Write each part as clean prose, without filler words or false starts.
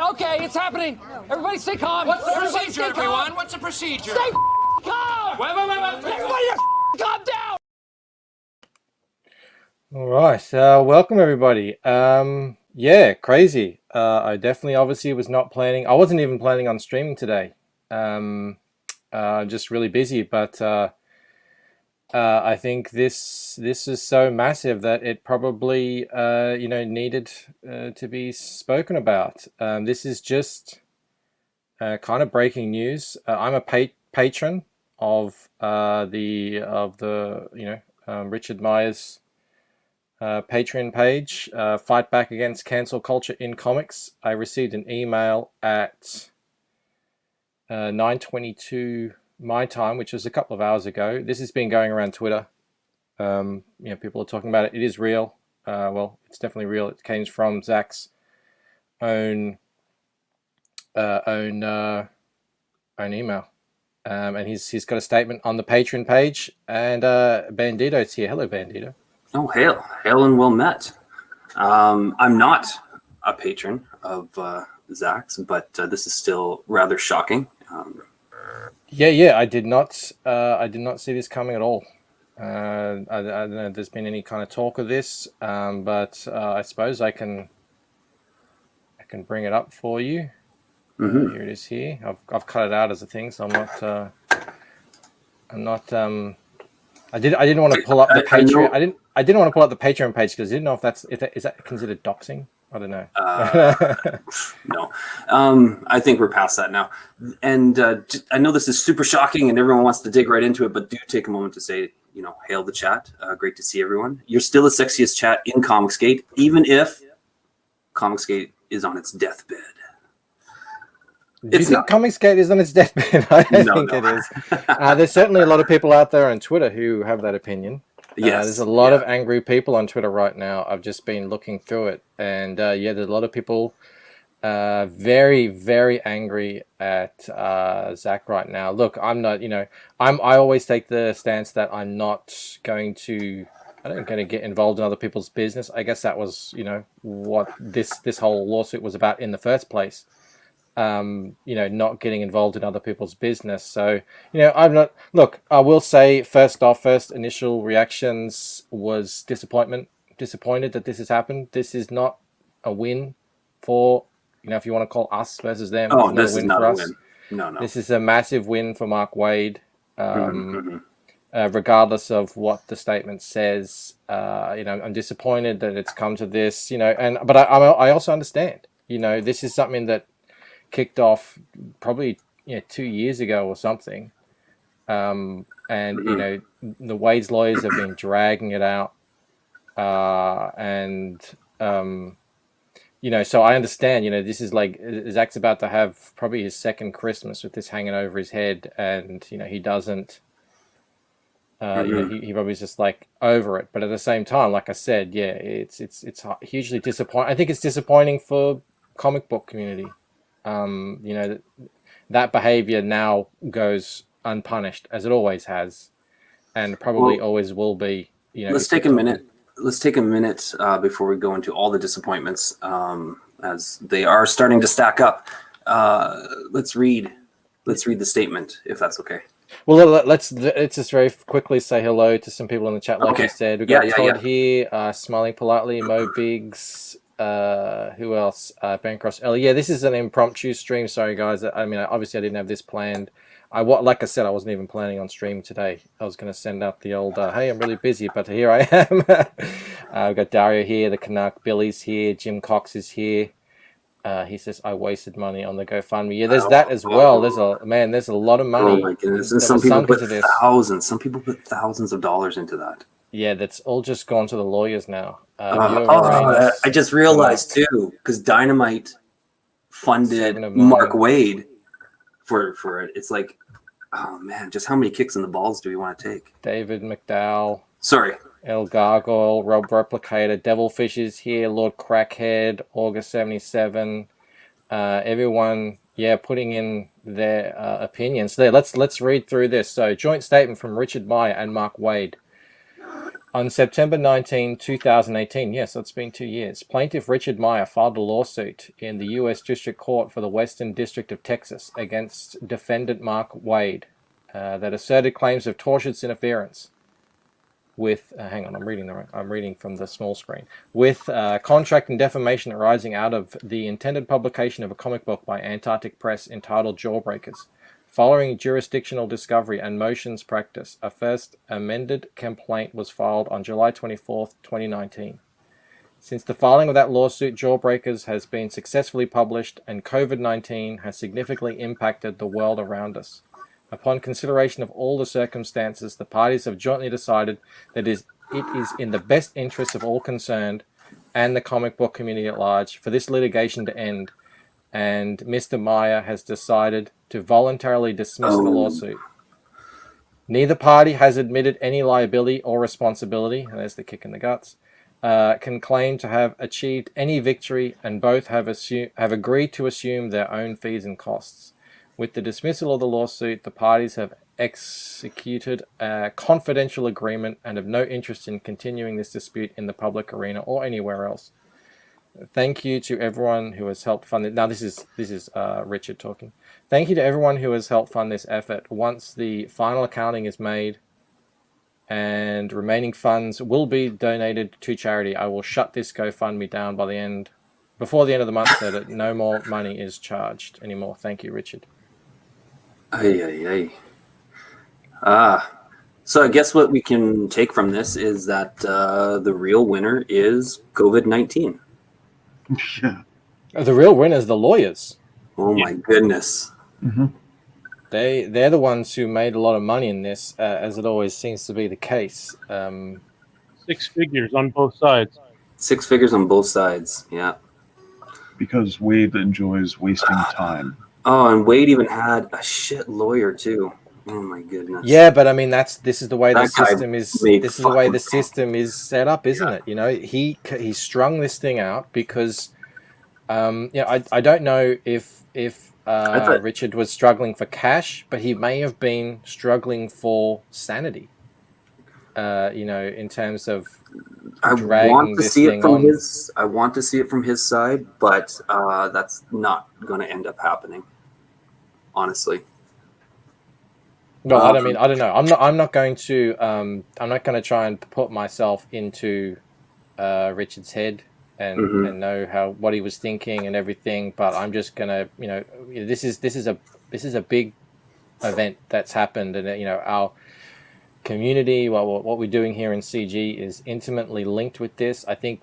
Okay, it's happening. Everybody stay calm. What's the procedure, everyone? What's the procedure? Stay calm. Wait. Everybody calm down. All right, welcome everybody. Yeah, crazy. I definitely, obviously, was not planning. I wasn't even planning on streaming today. Just really busy, but I think this is so massive that it probably needed to be spoken about. This is just kind of breaking news. I'm a patron of Richard Meyer's Patreon page, Fight Back Against Cancel Culture in Comics. I received an email at 9:22 my time, which was a couple of hours ago. This has been going around Twitter. People are talking about it. It is real. Well, it's definitely real. It came from Zach's own email, and he's got a statement on the Patreon page. And Bandito's here. Hello, Bandito. Oh, hail and well met. I'm not a patron of Zach's, but this is still rather shocking. Yeah, I did not see this coming at all. I don't know if there's been any kind of talk of this, but I suppose I can bring it up for you. Mm-hmm. Here it is. Here, I've cut it out as a thing, so I didn't want to pull up the Patreon. I didn't want to pull up the Patreon page because I didn't know if that considered doxing. I don't know. No, I think we're past that now. And I know this is super shocking, and everyone wants to dig right into it. But do take a moment to say, hail the chat. Great to see everyone. You're still the sexiest chat in Comicsgate, even if Comicsgate is on its deathbed. Do you think Comicsgate is on its deathbed? I don't think it is. There's certainly a lot of people out there on Twitter who have that opinion. Yes. There's a lot of angry people on Twitter right now. I've just been looking through it, and there's a lot of people very, very angry at Zach right now. Look, I'm not, I always take the stance that I'm not going to get involved in other people's business. I guess that was, what this whole lawsuit was about in the first place. Not getting involved in other people's business. So, I'm not, look, I will say first initial reactions was disappointed that this has happened. This is not a win for, if you want to call us versus them. Oh, this is not a win. No. This is a massive win for Mark Waid. Regardless of what the statement says, I'm disappointed that it's come to this, but I also understand, this is something that kicked off probably 2 years ago or something, and the Waid's lawyers have been dragging it out, so I understand. This is like Zach's about to have probably his second Christmas with this hanging over his head, and he doesn't. He probably is just like over it, but at the same time, like I said, it's hugely disappointing. I think it's disappointing for comic book community. That behavior now goes unpunished, as it always has, and probably always will be. Let's take a minute. Let's take a minute before we go into all the disappointments, as they are starting to stack up. Let's read the statement, if that's okay. Well, let's just very quickly say hello to some people in the chat. Like you said, we've got Todd here, smiling politely. Mo Biggs. Who else? Bancross Ellie. Yeah, this is an impromptu stream. Sorry, guys. Obviously I didn't have this planned. Like I said, I wasn't even planning on streaming today. I was going to send out the old, hey, I'm really busy, but here I am. We've got Dario here, the Canuck, Billy's here, Jim Cox is here. He says, I wasted money on the GoFundMe. Yeah, there's that as well. There's a lot of money. Oh my goodness. And some people put thousands. Some people put thousands of dollars into that. Yeah, that's all just gone to the lawyers now. I just realized too, because Dynamite funded Mark Waid for it. It's like, oh man, just how many kicks in the balls do we want to take? David McDowell. Sorry. El Gargoyle, Rob Replicator, Devilfish is here, Lord Crackhead, August 77. Everyone, putting in their opinions there. Let's read through this. So, joint statement from Richard Meyer and Mark Waid. On September 19, 2018, yes, it's been 2 years, plaintiff Richard Meyer filed a lawsuit in the U.S. District Court for the Western District of Texas against defendant Mark Waid that asserted claims of tortious interference with, hang on, I'm reading from the small screen, with contract and defamation arising out of the intended publication of a comic book by Antarctic Press entitled Jawbreakers. Following jurisdictional discovery and motions practice, a first amended complaint was filed on July 24, 2019. Since the filing of that lawsuit, Jawbreakers has been successfully published, and COVID-19 has significantly impacted the world around us. Upon consideration of all the circumstances, the parties have jointly decided that it is in the best interest of all concerned and the comic book community at large for this litigation to end, and Mr. Meyer has decided to voluntarily dismiss the lawsuit. Neither party has admitted any liability or responsibility, and there's the kick in the guts, can claim to have achieved any victory, and both have agreed to assume their own fees and costs. With the dismissal of the lawsuit, the parties have executed a confidential agreement and have no interest in continuing this dispute in the public arena or anywhere else. Thank you to everyone who has helped fund it. Now, this is Richard talking. Thank you to everyone who has helped fund this effort. Once the final accounting is made and remaining funds will be donated to charity, I will shut this GoFundMe down before the end of the month so that no more money is charged anymore. Thank you, Richard. So I guess what we can take from this is that the real winner is COVID-19. Yeah. The real winner is the lawyers. Oh my goodness. Mm-hmm. They're the ones who made a lot of money in this, as it always seems to be the case. 6 figures on both sides. 6 figures on both sides, yeah. Because Waid enjoys wasting time. Oh, and Waid even had a shit lawyer too. Oh my goodness. Yeah, but I mean this is the way the That guy system is. made This is the way the fucking system is set up, isn't it? You know, he strung this thing out because, I don't know if Richard was struggling for cash, but he may have been struggling for sanity. In terms of dragging this thing on. I want to see it from his side, but that's not going to end up happening. Honestly. Well, I don't know. I'm not going to try and put myself into Richard's head and know what he was thinking and everything. But I'm just gonna, this is a big event that's happened, and our community, what we're doing here in CG is intimately linked with this. I think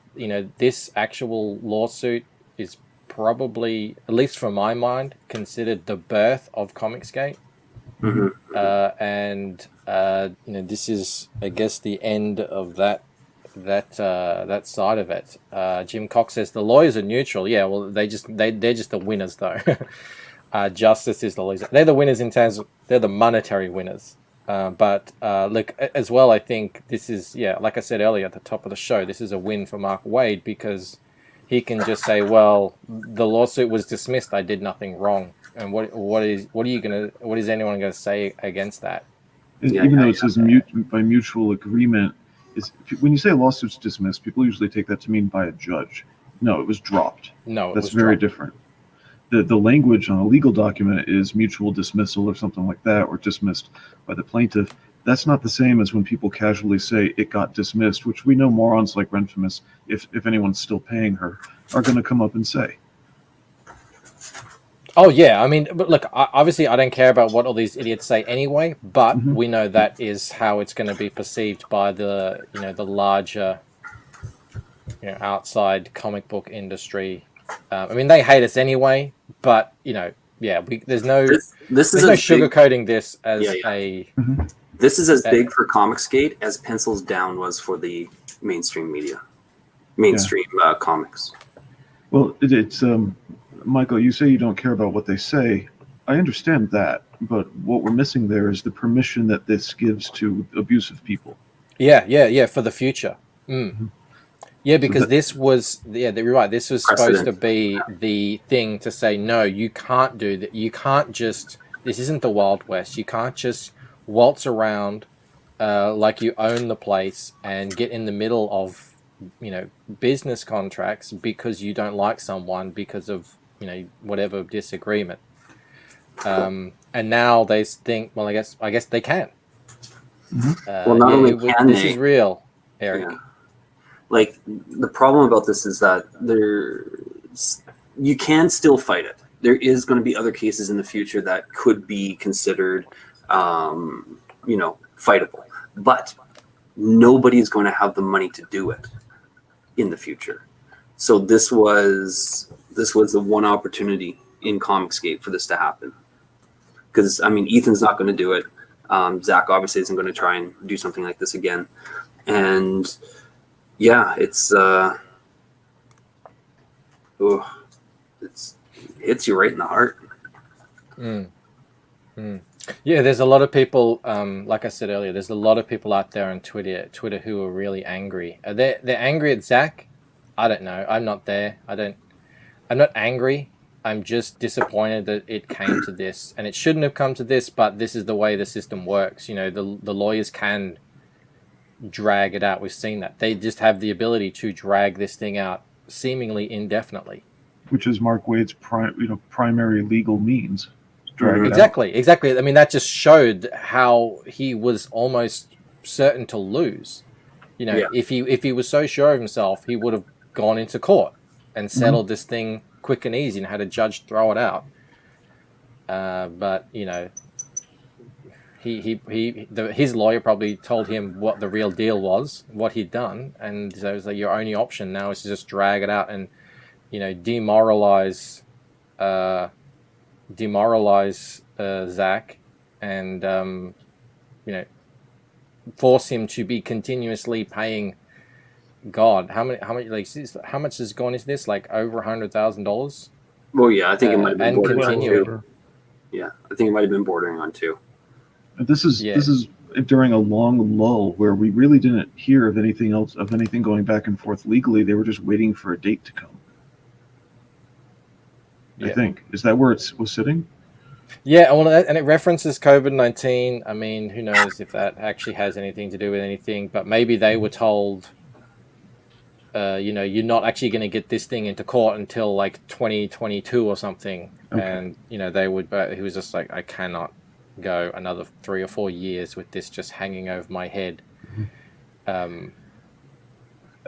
this actual lawsuit is probably, at least from my mind, considered the birth of Comicsgate. This is, I guess, the end of that side of it. Jim Cox says the lawyers are neutral. Yeah, well, they're just the winners though. Justice is the loser. They're the winners in terms of they're the monetary winners. But look, as well, I think this is, like I said earlier at the top of the show, this is a win for Mark Waid because he can just say, well, the lawsuit was dismissed. I did nothing wrong. And what is anyone going to say against that? Even though it says by mutual agreement, when you say a lawsuit's dismissed, people usually take that to mean by a judge. No, it was dropped. No, that's very different. The language on a legal document is mutual dismissal or something like that, or dismissed by the plaintiff. That's not the same as when people casually say it got dismissed, which we know morons like Renfamous, if anyone's still paying her, are going to come up and say. Oh yeah, I mean, but look, obviously I don't care about what all these idiots say anyway, but we know that is how it's going to be perceived by the larger outside comic book industry. I mean, they hate us anyway, but there's no sugarcoating this as a. This is as big for Comicsgate as Pencils Down was for the mainstream media, comics. Well, it's Michael. You say you don't care about what they say. I understand that, but what we're missing there is the permission that this gives to abusive people. Yeah, for the future. Yeah, because this was, you're right. This was supposed to be the thing to say, no, you can't do that. You can't just, this isn't the Wild West. You can't just waltz around like you own the place and get in the middle of, you know, business contracts because you don't like someone because of, you know, whatever disagreement. And now they think, well, I guess they can. Well, not only can this they, is real, Eric. yeah. Like, the problem about this is that you can still fight it. There is going to be other cases in the future that could be considered, you know, fightable, but nobody's going to have the money to do it in the future. So this was the one opportunity in Comicsgate for this to happen. Because, I mean, Ethan's not going to do it. Zach obviously isn't going to try and do something like this again. And yeah, it hits you right in the heart. Yeah, there's a lot of people, like I said earlier, there's a lot of people out there on Twitter who are really angry. They're angry at Zach. I don't know. I'm not there. I'm not angry. I'm just disappointed that it came to this, and it shouldn't have come to this, but this is the way the system works. You know, the lawyers can drag it out. We've seen that. They just have the ability to drag this thing out seemingly indefinitely. Which is Mark Waid's primary legal means. Drag it Exactly. I mean, that just showed how he was almost certain to lose. You know, if he was so sure of himself, he would have gone into court and settled this thing quick and easy and had a judge throw it out. But you know, his lawyer probably told him what the real deal was, what he'd done, and so it was like, your only option now is to just drag it out and, you know, demoralize Zach, and you know, force him to be continuously paying. God, how much has gone into this? Like over $100,000. Well, yeah, I think it might have been and bordering on continue. two. Yeah, I think it might have been bordering on two. And this is during a long lull where we really didn't hear of anything else, of anything going back and forth legally. They were just waiting for a date to come. I think, is that where it was sitting? Yeah, well, and it references COVID-19. I mean, who knows if that actually has anything to do with anything? But maybe they were told, you know, you're not actually going to get this thing into court until like 2022 or something. Okay. And you know, he was just like, I cannot go another 3 or 4 years with this just hanging over my head.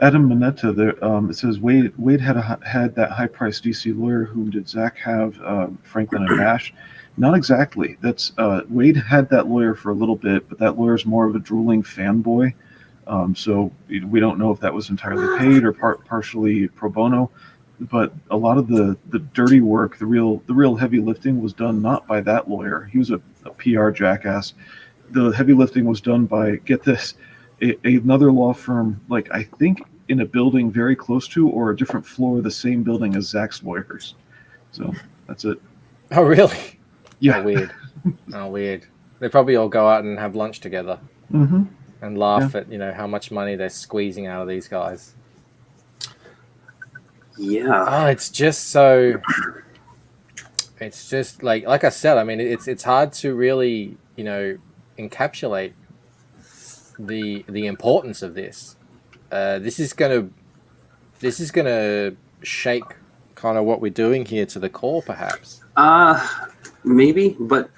Adam Mineta there, it says Waid had that high-priced DC lawyer. Whom did Zach have? Franklin and Bash. Not exactly. That's Waid had that lawyer for a little bit, but that lawyer's more of a drooling fanboy. So we don't know if that was entirely paid or partially pro bono. But a lot of the dirty work, the real heavy lifting, was done not by that lawyer. He was a PR jackass. The heavy lifting was done by, get this, another law firm, like I think in a building very close to or a different floor of the same building as Zach's lawyers. So that's it. Oh, really? Yeah. Oh, weird. Oh, weird. They probably all go out and have lunch together and laugh at, you know, how much money they're squeezing out of these guys. Yeah. Oh, it's just so. It's just like I said. I mean, it's hard to really, you know, encapsulate the importance of this. This is gonna shake kind of what we're doing here to the core, perhaps. Maybe, but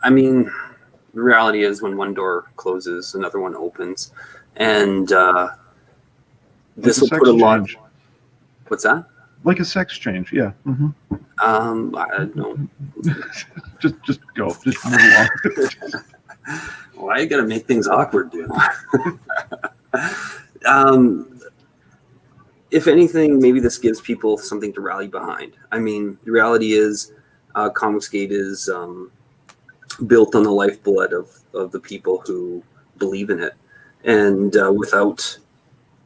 I mean, the reality is when one door closes, another one opens, and this will put a lot. What's that? Like a sex change, yeah. I don't. just go. Just move along. Why you gotta make things awkward, dude? If anything, maybe this gives people something to rally behind. I mean, the reality is, Comicsgate is built on the lifeblood of the people who believe in it, and without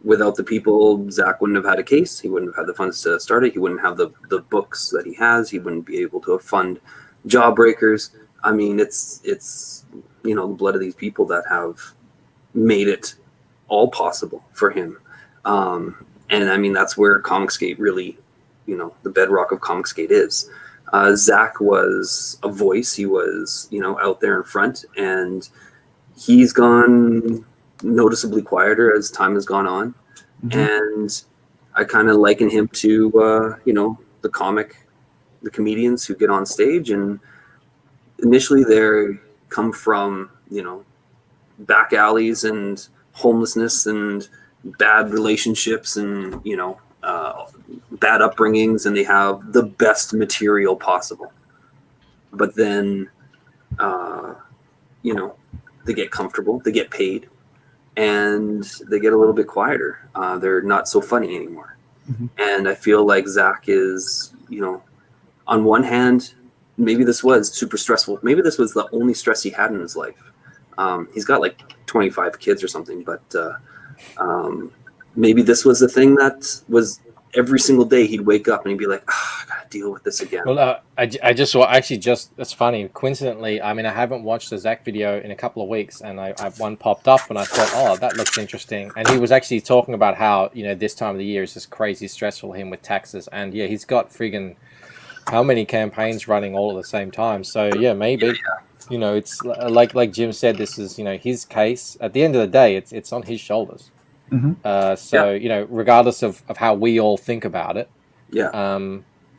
the people, Zach wouldn't have had a case. He wouldn't have had the funds to start it. He wouldn't have the books that he has. He wouldn't be able to fund Jawbreakers. I mean, it's you know, the blood of these people that have made it all possible for him. And I mean, that's where Comicsgate really, you know, the bedrock of Comicsgate is. Zach was a voice. He was, out there in front, and he's gone noticeably quieter as time has gone on. Mm-hmm. And I kind of liken him to, the comedians who get on stage, and initially they come from, back alleys and homelessness and bad relationships and, bad upbringings, and they have the best material possible. But then, they get comfortable, they get paid, and they get a little bit quieter. They're not so funny anymore. Mm-hmm. And I feel like Zach is, on one hand, maybe this was super stressful. Maybe this was the only stress he had in his life. He's got like 25 kids or something, but maybe this was the thing that was every single day he'd wake up and he'd be like, I gotta deal with this again. Well, that's funny. Coincidentally, I mean, I haven't watched the Zach video in a couple of weeks, and I one popped up, and I thought, oh, that looks interesting. And he was actually talking about how, this time of the year is just crazy stressful for him with taxes. And yeah, he's got friggin' how many campaigns running all at the same time. So yeah, maybe, it's like Jim said, this is, his case. At the end of the day, it's on his shoulders. Mm-hmm. Regardless of how we all think about it,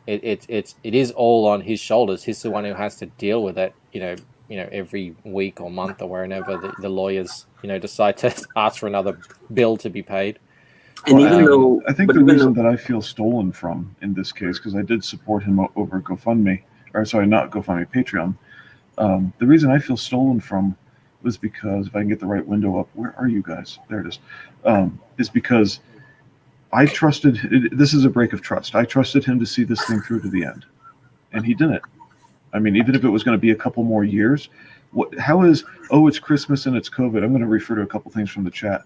it is all on his shoulders. He's the one who has to deal with it, every week or month or wherever the lawyers, decide to ask for another bill to be paid. And even though I think the reason that I feel stolen from in this case, because I did support him over GoFundMe, or sorry, not GoFundMe, Patreon. The reason I feel stolen from was because, if I can get the right window up, where are you guys? There it is. Is because I trusted, this is a break of trust. I trusted him to see this thing through to the end, and he didn't. I mean, even if it was going to be a couple more years, it's Christmas and it's COVID. I'm going to refer to a couple things from the chat.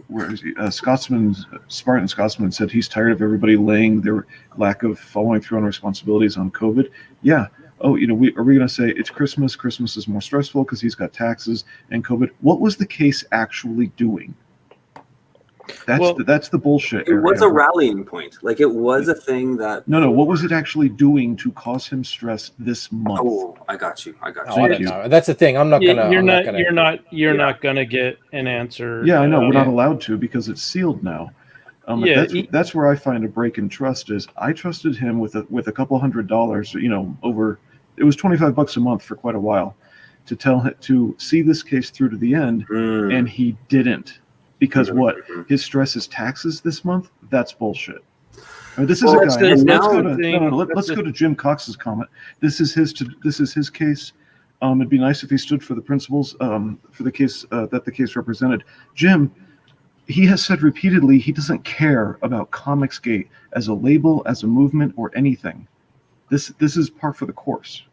Where is he? Spartan Scotsman said he's tired of everybody laying their lack of following through on responsibilities on COVID. Yeah. Oh, are we going to say it's Christmas? Christmas is more stressful because he's got taxes and COVID. What was the case actually doing? That's the bullshit. It was a rallying point. Like, it was a thing that. No. What was it actually doing to cause him stress this month? Oh, I got you. I don't know. That's the thing. I'm not gonna. You're not gonna get an answer. Yeah, I know. We're not allowed to because it's sealed now. That's where I find a break in trust. Is I trusted him with a couple $100, over. It was $25 a month for quite a while, to see this case through to the end, and he didn't. Because his stress is taxes this month? That's bullshit. I mean, this is a guy. Let's go to Jim Cox's comment. This is his case. It'd be nice if he stood for the principles for the case that the case represented. Jim, he has said repeatedly he doesn't care about Comicsgate as a label, as a movement, or anything. This is par for the course.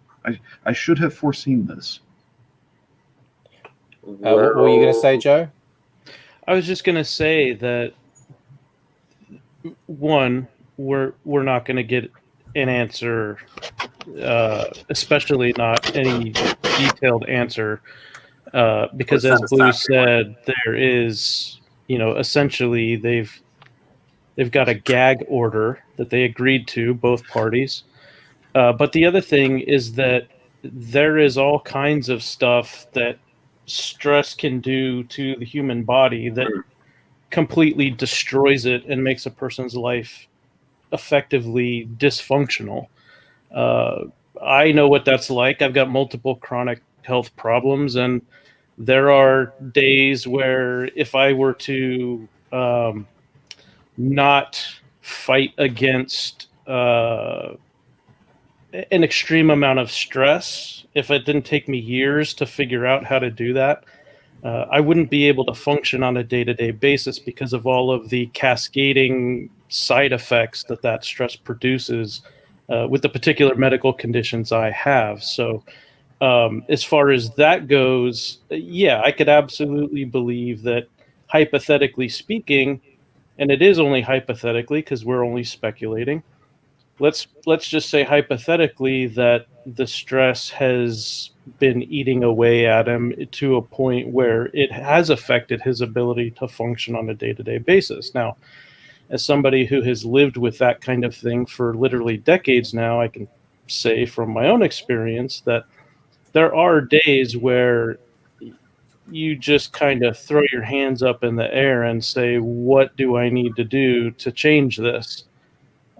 I should have foreseen this. What were you going to say, Joe? I was just going to say that, one, we're not going to get an answer, especially not any detailed answer, because as Blue said, there is, essentially they've got a gag order that they agreed to, both parties. But the other thing is that there is all kinds of stuff that stress can do to the human body that completely destroys it and makes a person's life effectively dysfunctional. I know what that's like. I've got multiple chronic health problems, and there are days where if I were to not fight against an extreme amount of stress, if it didn't take me years to figure out how to do that, I wouldn't be able to function on a day-to-day basis because of all of the cascading side effects that stress produces with the particular medical conditions I have. So as far as that goes, yeah, I could absolutely believe that, hypothetically speaking, and it is only hypothetically because we're only speculating, let's just say hypothetically that the stress has been eating away at him to a point where it has affected his ability to function on a day-to-day basis. Now, as somebody who has lived with that kind of thing for literally decades now, I can say from my own experience that there are days where you just kind of throw your hands up in the air and say, what do I need to do to change this?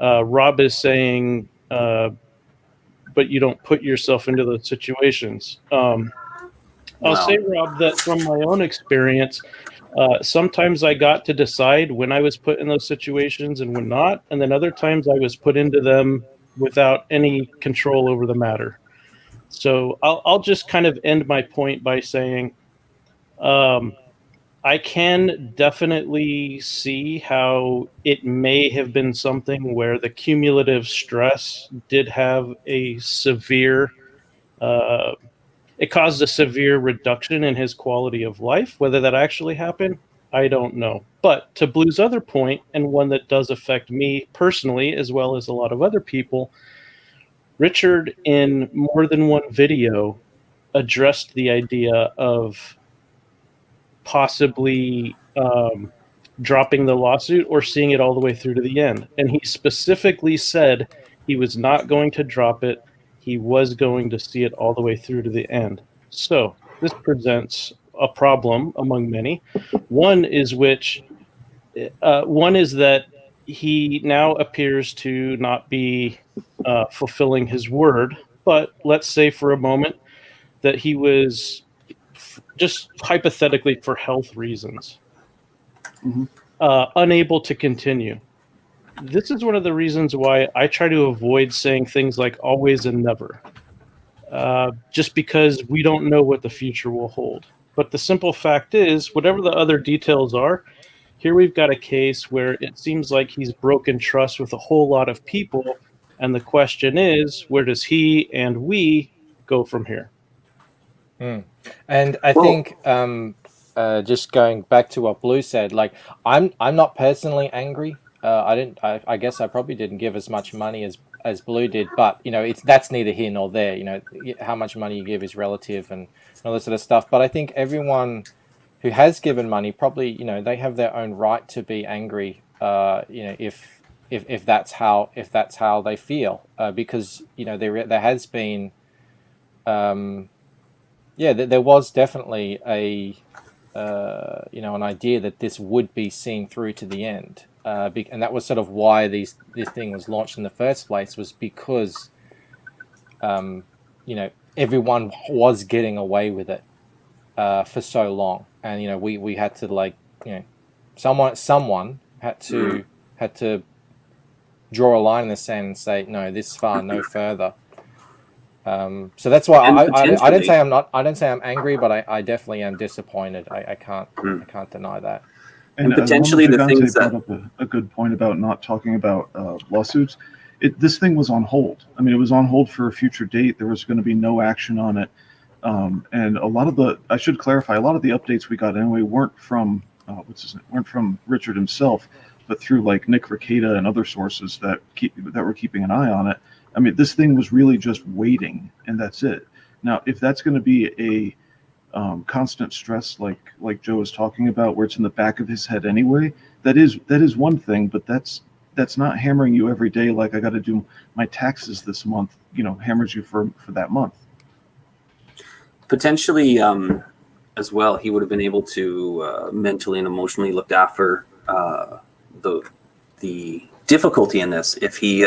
Rob is saying, but you don't put yourself into those situations. I'll say, Rob, that from my own experience, sometimes I got to decide when I was put in those situations and when not, and then other times I was put into them without any control over the matter. So I'll just kind of end my point by saying I can definitely see how it may have been something where the cumulative stress did have a severe it caused a severe reduction in his quality of life. Whether that actually happened, I don't know. But to Blue's other point, and one that does affect me personally, as well as a lot of other people, Richard, in more than one video, addressed the idea of possibly dropping the lawsuit or seeing it all the way through to the end. And he specifically said he was not going to drop it. He was going to see it all the way through to the end. So this presents a problem among many. One is that he now appears to not be fulfilling his word. But let's say for a moment that he was, just hypothetically for health reasons, unable to continue. This is one of the reasons why I try to avoid saying things like always and never, just because we don't know what the future will hold. But the simple fact is, whatever the other details are, here we've got a case where it seems like he's broken trust with a whole lot of people. And the question is, where does he and we go from here? And I think just going back to what Blue said, like I'm not personally angry. I guess I probably didn't give as much money as Blue did, but that's neither here nor there. How much money you give is relative and all this sort of stuff. But I think everyone who has given money probably they have their own right to be angry. If that's how they feel, because there has been there was definitely an idea that this would be seen through to the end. And that was sort of why this thing was launched in the first place, was because everyone was getting away with it for so long, and we had to someone had to draw a line in the sand and say no, this far, no further. So that's why I don't say I'm angry, but I definitely am disappointed. I can't deny that. And potentially the things that brought up a good point about not talking about lawsuits. This thing was on hold. I mean, it was on hold for a future date. There was going to be no action on it. And I should clarify, a lot of the updates we got anyway weren't from weren't from Richard himself, but through like Nick Ricada and other sources that were keeping an eye on it. I mean, this thing was really just waiting, and that's it. Now, if that's going to be a constant stress, like Joe was talking about, where it's in the back of his head anyway, that is one thing. But that's not hammering you every day. Like, I got to do my taxes this month. Hammers you for that month. Potentially, as well, he would have been able to mentally and emotionally look after the difficulty in this if he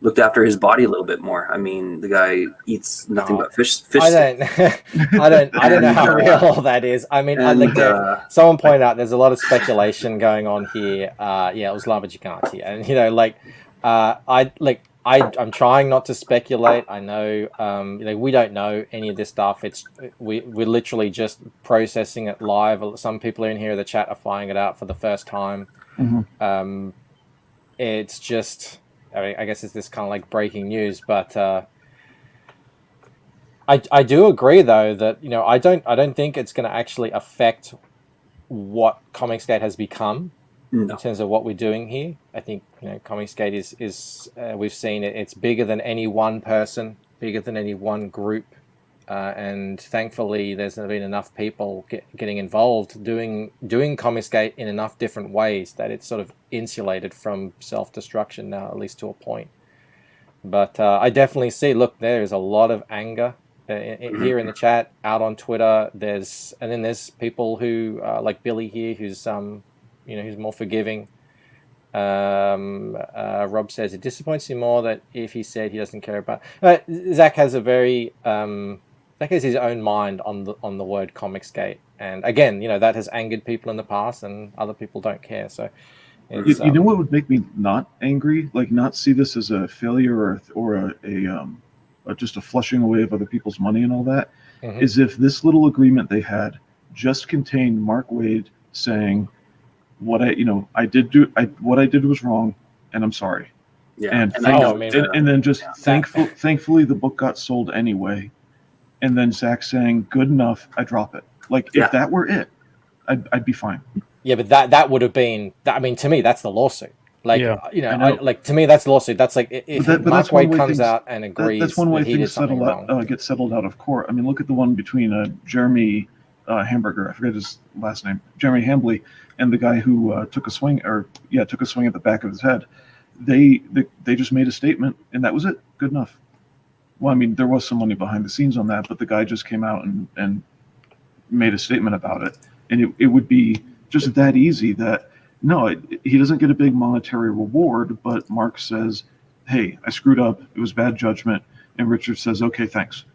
looked after his body a little bit more. I mean, the guy eats nothing but fish. I don't know how real all that is. I mean, someone pointed out there's a lot of speculation going on here. It was Lama Giganti, and I'm trying not to speculate. I know, we don't know any of this stuff. We're literally just processing it live. Some people in here in the chat are finding it out for the first time. Mm-hmm. It's just, I guess it's this kind of like breaking news, but I do agree though that I don't think it's going to actually affect what Comicsgate has become. No. In terms of what we're doing here. I think Comicsgate is we've seen it. It's bigger than any one person, bigger than any one group. and thankfully there's been enough people getting involved doing Comicsgate in enough different ways that it's sort of insulated from self-destruction now, at least to a point. But I definitely see, look, there is a lot of anger here in the chat, out on Twitter. And then there's people who like Billy here, who's who's more forgiving. Rob says it disappoints him more that if he said he doesn't care about. Zach has a very Zach has his own mind on the word Comicsgate, and again, that has angered people in the past, and other people don't care. So, you know what would make me not angry, like not see this as a failure or just a flushing away of other people's money and all that, is if this little agreement they had just contained Mark Waid saying, what I did was wrong, and I'm sorry. Yeah, and then just thankfully the book got sold anyway, and then Zach saying, "Good enough, I drop it." Like if that were it, I'd be fine. Yeah, but that would have been. I mean, to me, that's the lawsuit. Like to me, that's the lawsuit. That's like if Mark Waid comes out and agrees, that's one way he things get settled out of court. I mean, look at the one between Jeremy Hamburger, I forget his last name, Jeremy Hambly, and the guy who took a swing at the back of his head. They just made a statement, and that was it. Good enough. Well, I mean, there was some money behind the scenes on that, but the guy just came out and made a statement about it, and it would be just that easy. That no, he doesn't get a big monetary reward, but Mark says, "Hey, I screwed up. It was bad judgment," and Richard says, "Okay, thanks."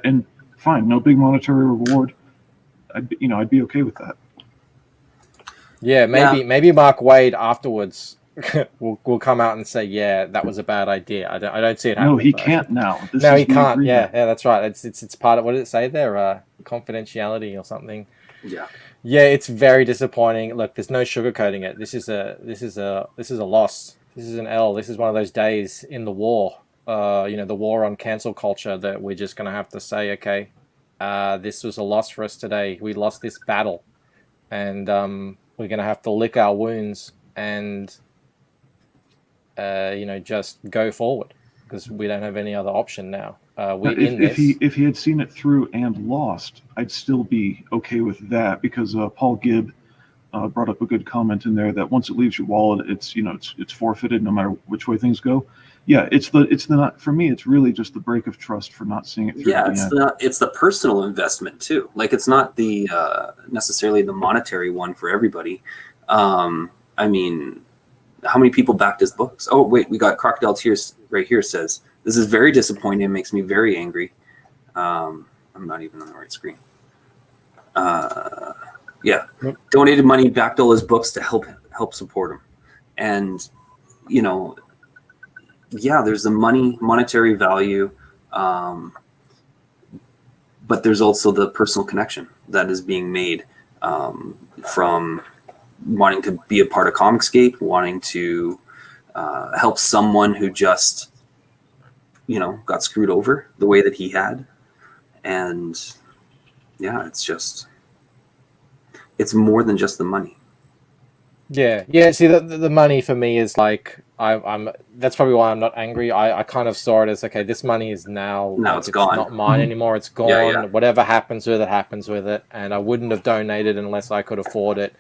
And fine, no big monetary reward. I'd be okay with that. Yeah, maybe Mark Waid afterwards will come out and say, "Yeah, that was a bad idea." I don't see it happening. No, he can't now. No, he can't. Yeah, that's right. It's part of, what did it say there? Confidentiality or something. Yeah. Yeah, it's very disappointing. Look, there's no sugarcoating it. This is a loss. This is an L. This is one of those days in the war. The war on cancel culture that we're just going to have to say, okay, this was a loss for us today. We lost this battle, and we're going to have to lick our wounds and just go forward, because we don't have any other option now. If he had seen it through and lost, I'd still be okay with that, because Paul Gibb brought up a good comment in there that once it leaves your wallet, it's forfeited no matter which way things go. Yeah, it's not, for me, it's really just the break of trust for not seeing it through. Yeah, it's the personal investment too. Like, it's not the necessarily the monetary one for everybody. I mean, how many people backed his books? Oh wait, we got Crocodile Tears right here. Says, "This is very disappointing. It makes me very angry." I'm not even on the right screen. Yeah, donated money, backed all his books to help support him, and yeah, there's the monetary value, but there's also the personal connection that is being made from wanting to be a part of Comicsgate, wanting to help someone who just got screwed over the way that he had. And yeah, it's more than just the money. Yeah. See, the money for me is like, I'm. That's probably why I'm not angry. I kind of saw it as, okay, this money is now it's gone. Not mine anymore. It's gone. Yeah. Whatever happens with it, and I wouldn't have donated unless I could afford it.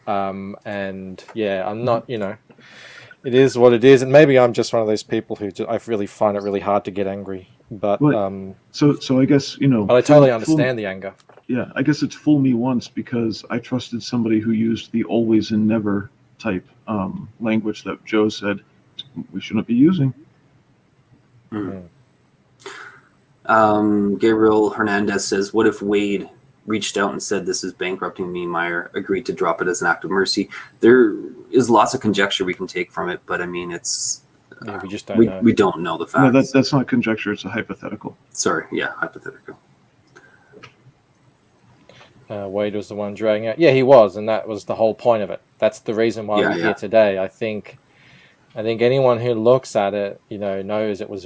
And yeah, I'm not. It is what it is, and maybe I'm just one of those people who I really find it really hard to get angry. But so I guess But I totally understand the anger. Yeah, I guess it's fool me once, because I trusted somebody who used the always and never type language that Joe said we shouldn't be using. Gabriel Hernandez says, "What if Waid reached out and said, 'This is bankrupting me'? Meyer agreed to drop it as an act of mercy." There is lots of conjecture we can take from it, but I mean, it's we just don't know. We don't know the facts. No, that's not conjecture. It's a hypothetical. Sorry, yeah, hypothetical. Waid was the one dragging out. Yeah, he was, and that was the whole point of it. That's the reason why we're here today. I think anyone who looks at it, knows it was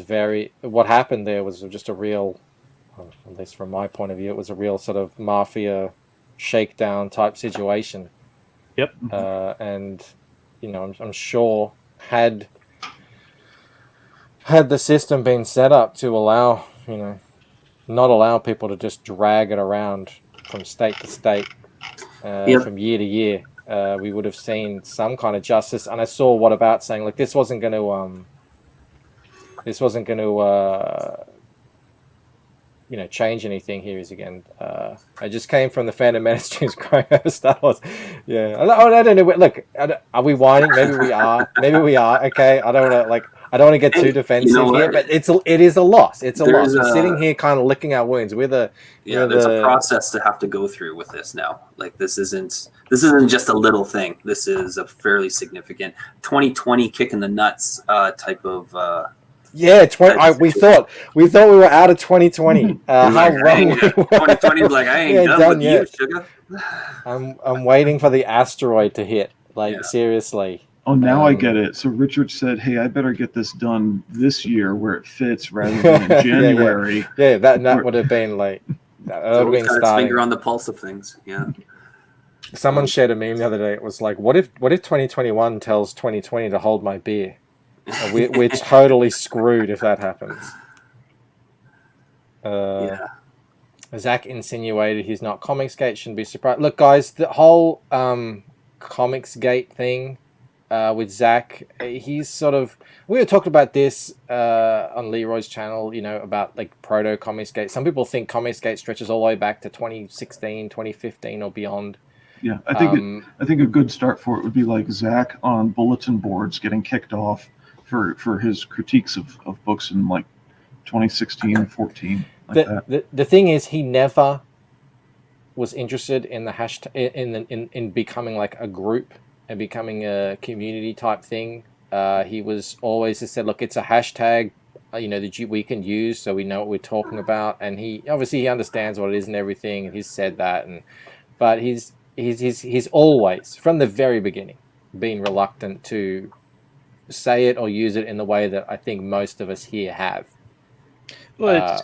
what happened there was just a real, at least from my point of view, it was a real sort of mafia shakedown type situation. Yep. And I'm sure had the system been set up to allow not allow people to just drag it around from state to state, from year to year, we would have seen some kind of justice. And I saw What About saying, like, this wasn't going to change anything. Here is again. I just came from the Phantom Menace streams growing over Star Wars. Yeah, I don't know. Look, are we whining? Maybe we are. Maybe we are. Okay, I don't want to get too defensive here, but it is a loss. It's a loss. We're sitting here kind of licking our wounds. There's a process to have to go through with this now. Like this isn't just a little thing. This is a fairly significant 2020 kick in the nuts type of. Yeah, we thought we were out of 2020. How wrong we were. 2020 is like, I ain't done with you, sugar. I'm waiting for the asteroid to hit. Seriously. Oh, now I get it. So Richard said, "Hey, I better get this done this year where it fits, rather than in January." Yeah, that would have been like that would have been starting. Finger on the pulse of things. Yeah. Someone shared a meme the other day. It was like, "What if 2021 tells 2020 to hold my beer?" We're totally screwed if that happens. Zach insinuated he's not Comicsgate. Shouldn't be surprised. Look, guys, the whole Comicsgate thing with Zach, he's sort of. We were talking about this on Leroy's channel, about like proto Comicsgate. Some people think Comicsgate stretches all the way back to 2016, 2015 or beyond. Yeah, I think a good start for it would be like Zach on bulletin boards getting kicked off for his critiques of books in like 2016, 14. The thing is, he never was interested in the hashtag in becoming like a group and becoming a community type thing. He was always just said, look, it's a hashtag, that we can use so we know what we're talking about. And he understands what it is and everything. And he's said that, but he's always from the very beginning been reluctant to say it or use it in the way that I think most of us here have. Well,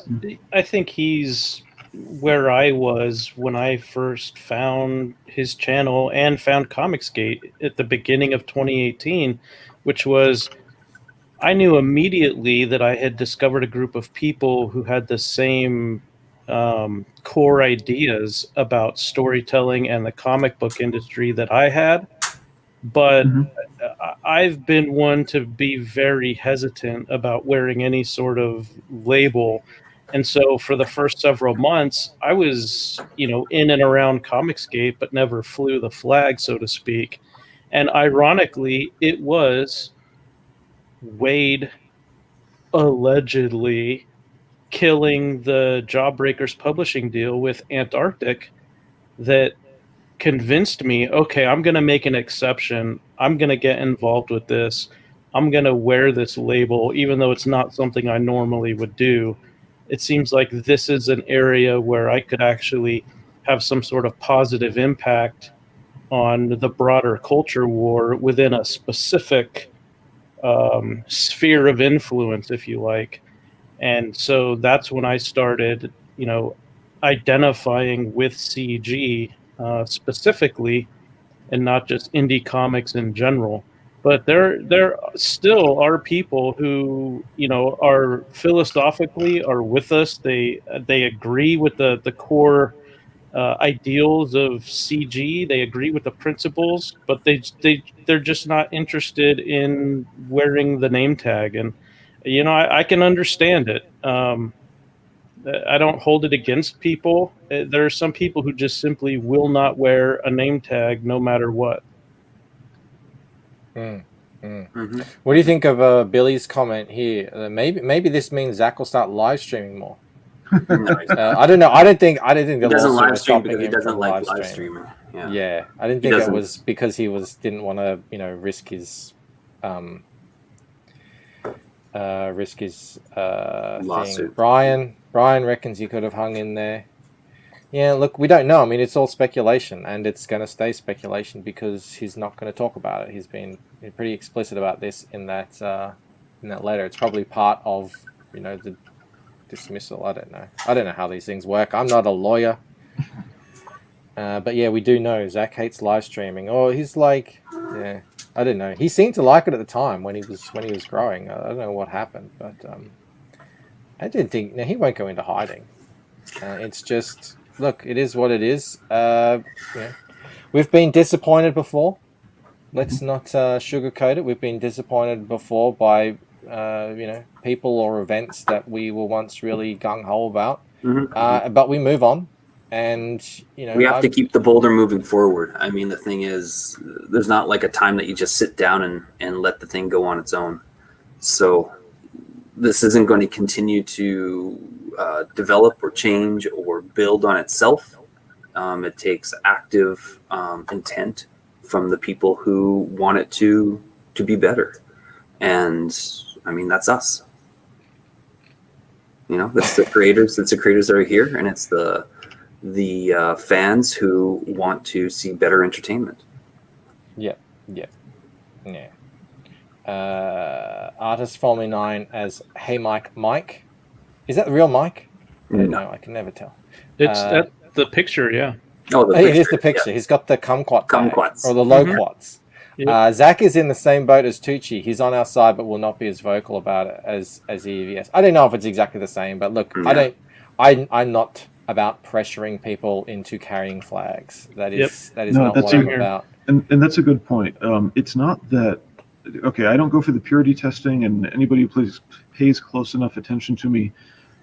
I think he's where I was when I first found his channel and found Comicsgate at the beginning of 2018, which was I knew immediately that I had discovered a group of people who had the same core ideas about storytelling and the comic book industry that I had. But I've been one to be very hesitant about wearing any sort of label. And so for the first several months, I was, in and around Comicsgate, but never flew the flag, so to speak. And ironically, it was Waid allegedly killing the Jawbreakers publishing deal with Antarctic that convinced me, okay, I'm going to make an exception. I'm going to get involved with this. I'm going to wear this label, even though it's not something I normally would do. It seems like this is an area where I could actually have some sort of positive impact on the broader culture war within a specific sphere of influence, if you like. And so that's when I started, identifying with CG specifically, and not just indie comics in general. But there still are people who, are philosophically are with us. They agree with the core ideals of CG. They agree with the principles, but they're just not interested in wearing the name tag. And I can understand it. I don't hold it against people. There are some people who just simply will not wear a name tag no matter what. Mm-hmm. What do you think of Billy's comment here? Maybe this means Zach will start live streaming more. I don't know. I don't think the doesn't live was stream stopping because he him doesn't from like live live streaming. Yeah, I didn't think it was because he didn't want to risk his lawsuit. thing. Brian reckons he could have hung in there. Yeah, look, we don't know. I mean, it's all speculation, and it's going to stay speculation because he's not going to talk about it. He's been pretty explicit about this in that letter. It's probably part of the dismissal. I don't know how these things work. I'm not a lawyer, but yeah, we do know Zach hates live streaming. Or he's like, yeah, I don't know. He seemed to like it at the time when he was growing. I don't know what happened, but I didn't think. No, he won't go into hiding. It's just, look, it is what it is. We've been disappointed before. Let's not sugarcoat it. We've been disappointed before by people or events that we were once really gung ho about. But we move on, and we have to keep the boulder moving forward. I mean, the thing is, there's not like a time that you just sit down and let the thing go on its own. So this isn't going to continue to develop or change or build on itself. It takes active intent from the people who want it to be better. And I mean, that's us. It's the creators. It's the creators that are here, and it's the fans who want to see better entertainment. Yeah. Artist formerly known as Hey Mike. Is that the real Mike? No, I can never tell. It's the picture, yeah. Oh, it is the picture. Yeah. He's got the kumquats or the loquats. Yep. Zach is in the same boat as Tucci. He's on our side, but will not be as vocal about it as EVS. I don't know if it's exactly the same, but look, yeah. I'm not about pressuring people into carrying flags. That is not what I'm about. And that's a good point. It's not that. Okay, I don't go for the purity testing, and anybody who pays close enough attention to me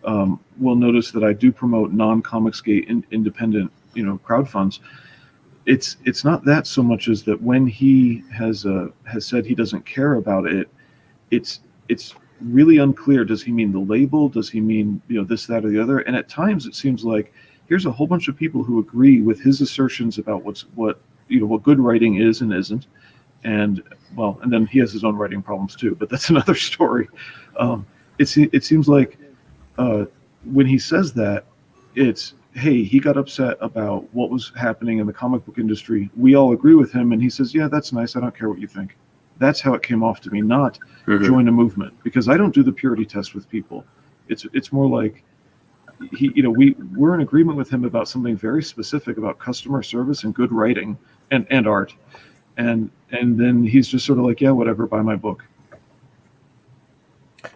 will notice that I do promote non-Comicsgate independent, crowdfunds. It's not that so much as that when he has said he doesn't care about it, it's really unclear. Does he mean the label? Does he mean this, that, or the other? And at times it seems like here's a whole bunch of people who agree with his assertions about what good writing is and isn't, and then he has his own writing problems too. But that's another story. It seems like when he says that, it's, hey, he got upset about what was happening in the comic book industry. We all agree with him, and he says, yeah, that's nice. I don't care what you think. That's how it came off to me, not join a movement, because I don't do the purity test with people. It's more like we're in agreement with him about something very specific about customer service and good writing and art, and then he's just sort of like, yeah, whatever, buy my book.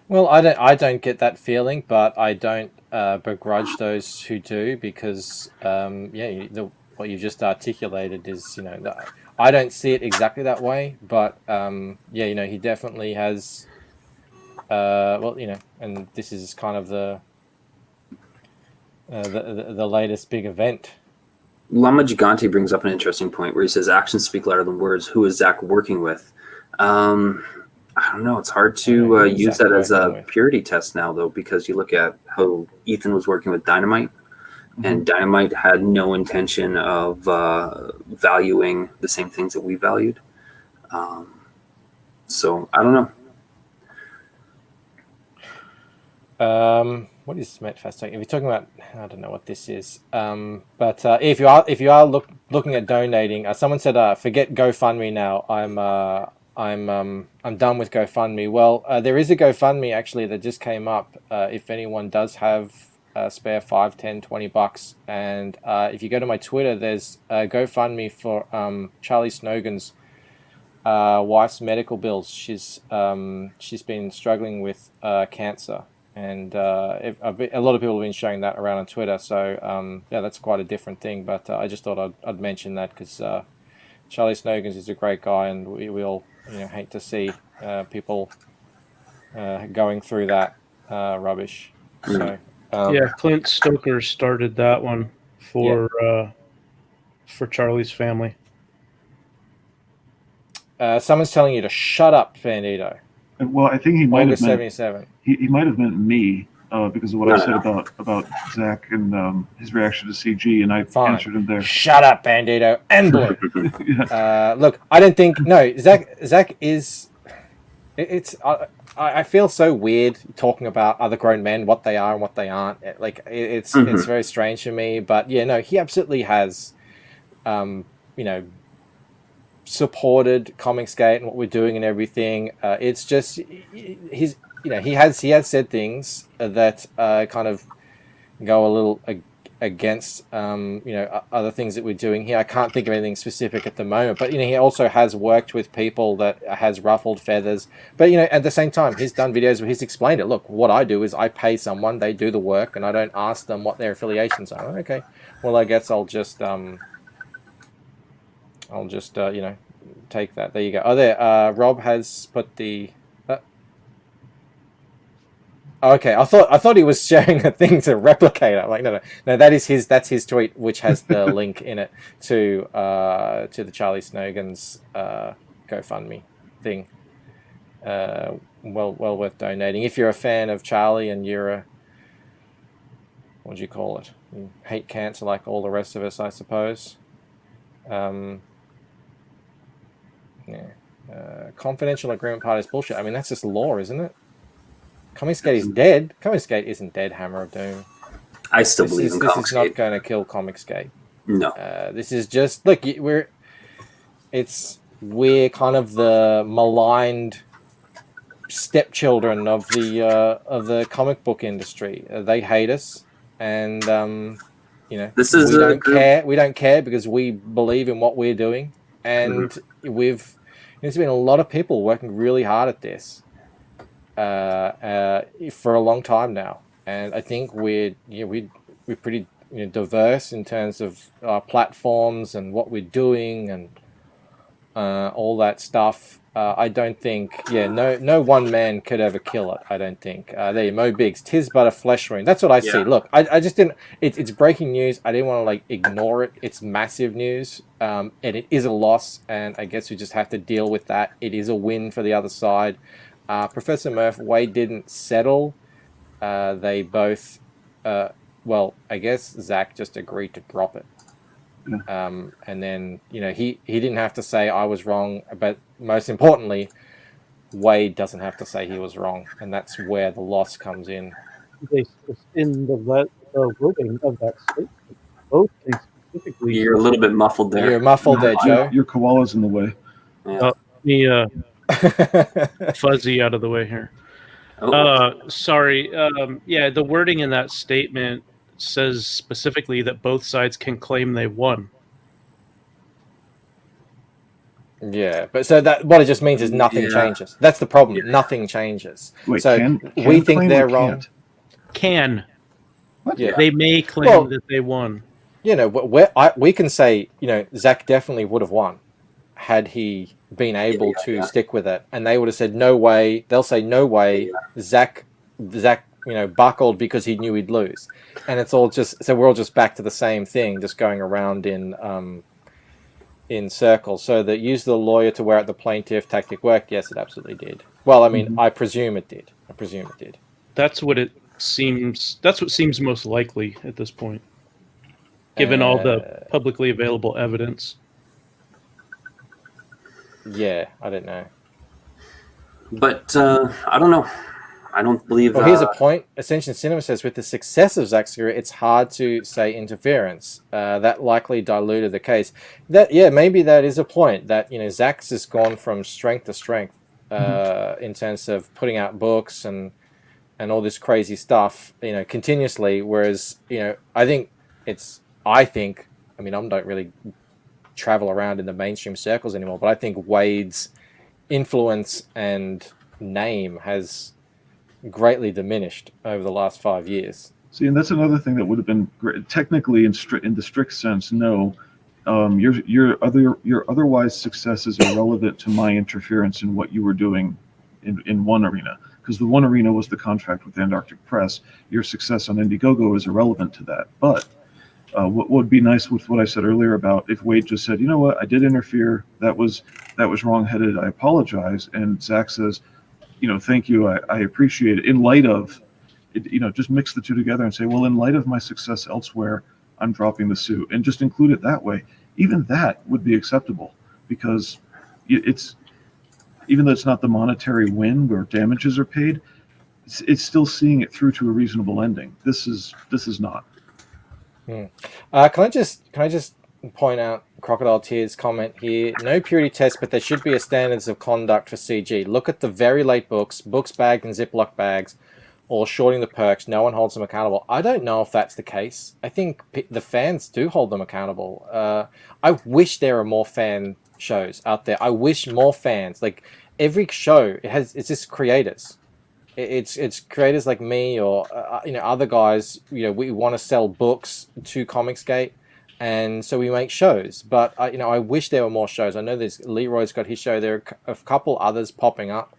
Well, I don't get that feeling, but I don't begrudge those who do, because what you just articulated is, I don't see it exactly that way, but he definitely has, and this is kind of the latest big event. Lama Gigante brings up an interesting point where he says actions speak louder than words. Who is Zach working with? I don't know. It's hard to use that as a purity test now, though, because you look at how Ethan was working with Dynamite, and Dynamite had no intention of valuing the same things that we valued. So I don't know. What is Met Fast Talking? If you're talking about, I don't know what this is. But if you are looking at donating, someone said, forget GoFundMe now. I'm done with GoFundMe. Well, there is a GoFundMe actually that just came up. If anyone does have spare $5, $10, $20, and if you go to my Twitter, there's a GoFundMe for Charlie Snogan's wife's medical bills. She's been struggling with cancer, and a lot of people have been showing that around on Twitter. So that's quite a different thing. But I just thought I'd mention that because Charlie Snogans is a great guy, and we all hate to see people going through that rubbish. So Clint Stoker started that one for Charlie's family. Someone's telling you to shut up, Bandito. Well, I think he might have meant 77. He might have meant me because of what I said about Zach and his reaction to CG, and I answered him there. Shut up, Bandito and Blue. Yeah. Look, I don't think Zach is. I feel so weird talking about other grown men, what they are and what they aren't. It's very strange for me. But he absolutely has, supported Comicsgate and what we're doing and everything. It's just he has said things that kind of go a little against other things that we're doing here. I can't think of anything specific at the moment, but he also has worked with people that has ruffled feathers. But at the same time, he's done videos where he's explained it. Look, what I do is I pay someone, they do the work, and I don't ask them what their affiliations are. Okay, well, I guess I'll just take that. There you go. Oh, there. Rob has put the. Okay, I thought he was sharing a thing to replicate it. Like no, that's his tweet, which has the link in it to the Charlie Snogans GoFundMe thing. Well worth donating if you're a fan of Charlie and you're a, what do you call it? You hate cancer like all the rest of us, I suppose. Confidential agreement part is bullshit. I mean, that's just law, isn't it? Comicsgate is dead. Comicsgate isn't dead, Hammer of Doom. I still believe in Comicsgate. This is not going to kill Comicsgate. No. This is just look. We're kind of the maligned stepchildren of the comic book industry. They hate us, and this is we don't care because we believe in what we're doing, and there's been a lot of people working really hard at this. For a long time now, and I think we're pretty diverse in terms of our platforms and what we're doing and all that stuff. I don't think no one man could ever kill it. I don't think. There you Mo Biggs, 'tis but a flesh wound. That's what I see. Look, I just didn't. It's breaking news. I didn't want to ignore it. It's massive news, and it is a loss. And I guess we just have to deal with that. It is a win for the other side. Professor Murph, Waid didn't settle. They both, I guess Zach just agreed to drop it. And then, he didn't have to say I was wrong, but most importantly, Waid doesn't have to say he was wrong, and that's where the loss comes in. In the wording of that statement, both can specifically... You're a little bit muffled there. You're muffled there, Joe. Your koala's in the way. Yeah. Fuzzy out of the way here. Sorry. The wording in that statement says specifically that both sides can claim they won. Yeah, but so that what it just means is nothing changes. That's the problem. Yeah. Nothing changes. Wait, so we think they're wrong. Can. What? Yeah. They may claim that they won. We can say, Zach definitely would have won had he been able to stick with it, and they would have said no way. They'll say no way. Zach buckled because he knew he'd lose, and it's all just so we're all just back to the same thing, just going around in circles. So that use the lawyer to wear out the plaintiff tactic worked. Yes, it absolutely did. Well, I mean, I presume it did. That's what it seems. That's what seems most likely at this point, given all the publicly available evidence. Yeah, I don't know. But I don't know. I don't believe... Well, here's a point. Ascension Cinema says, with the success of Zach's career, it's hard to say interference. That likely diluted the case. Maybe that is a point. That, Zach's has gone from strength to strength in terms of putting out books and all this crazy stuff, continuously. Whereas, I don't really travel around in the mainstream circles anymore, but I think Waid's influence and name has greatly diminished over the last 5 years. See, and that's another thing that would have been great. Technically, in the strict sense, no. Your otherwise success is irrelevant to my interference in what you were doing in one arena, because the one arena was the contract with Antarctic Press. Your success on Indiegogo is irrelevant to that. But what would be nice with what I said earlier about if Waid just said, you know what, I did interfere, that was wrong-headed, I apologize, and Zach says, thank you, I appreciate it, in light of it, just mix the two together and say, well, in light of my success elsewhere, I'm dropping the suit, and just include it that way. Even that would be acceptable, because it's, even though it's not the monetary win where damages are paid, it's still seeing it through to a reasonable ending. This is not. Can I just point out Crocodile Tears comment here? No purity test, but there should be a standards of conduct for CG. Look at the very late books bagged in Ziploc bags, or shorting the perks, no one holds them accountable. I don't know if that's the case. I think the fans do hold them accountable. I wish there were more fan shows out there. I wish more fans, like every show, it's just creators. It's creators like me or other guys. We want to sell books to Comicsgate, and so we make shows. But I wish there were more shows. I know there's Leroy's got his show. There are a couple others popping up,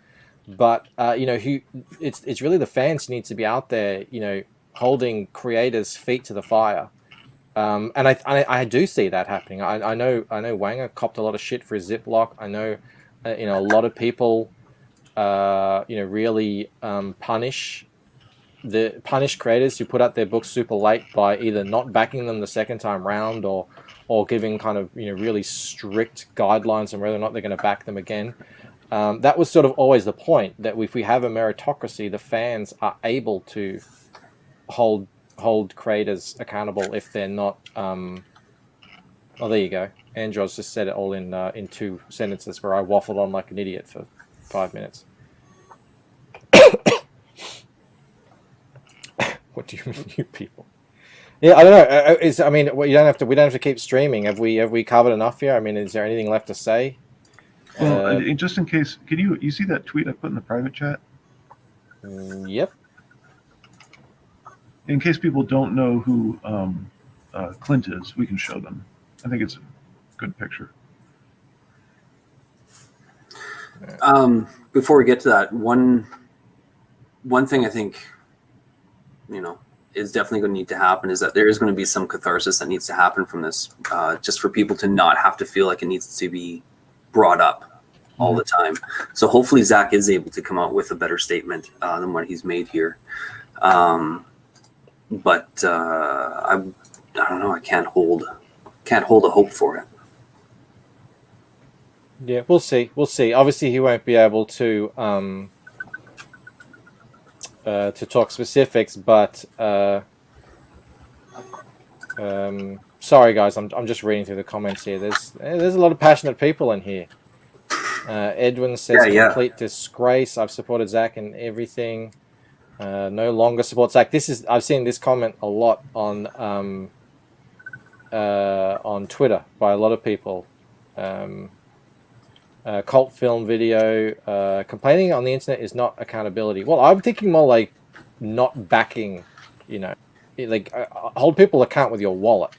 but it's really the fans who need to be out there, holding creators' feet to the fire. And I do see that happening. I know Wanger copped a lot of shit for his Ziploc. I know a lot of people really punish creators who put out their books super late by either not backing them the second time round or giving kind of really strict guidelines on whether or not they're going to back them again. That was sort of always the point, that if we have a meritocracy, the fans are able to hold creators accountable if they're not. Oh, there you go. Andros just said it all in 2 sentences where I waffled on like an idiot for 5 minutes. What do you mean, you people? Yeah, I don't know. We don't have to keep streaming. Have we covered enough here? I mean, is there anything left to say? Well, just in case, can you see that tweet I put in the private chat? Yep. In case people don't know who Clint is, we can show them. I think it's a good picture. Before we get to that, one thing I think, is definitely going to need to happen is that there is going to be some catharsis that needs to happen from this, just for people to not have to feel like it needs to be brought up all the time. So hopefully Zach is able to come out with a better statement than what he's made here. But I don't know. I can't hold a hope for it. Yeah, we'll see. Obviously, he won't be able to talk specifics, but sorry guys, I'm just reading through the comments here. There's a lot of passionate people in here. Edwin says, complete disgrace. I've supported Zach in everything. No longer support Zach. I've seen this comment a lot on Twitter by a lot of people. Cult film video, complaining on the internet is not accountability. Well, I'm thinking more like not backing, hold people account with your wallet.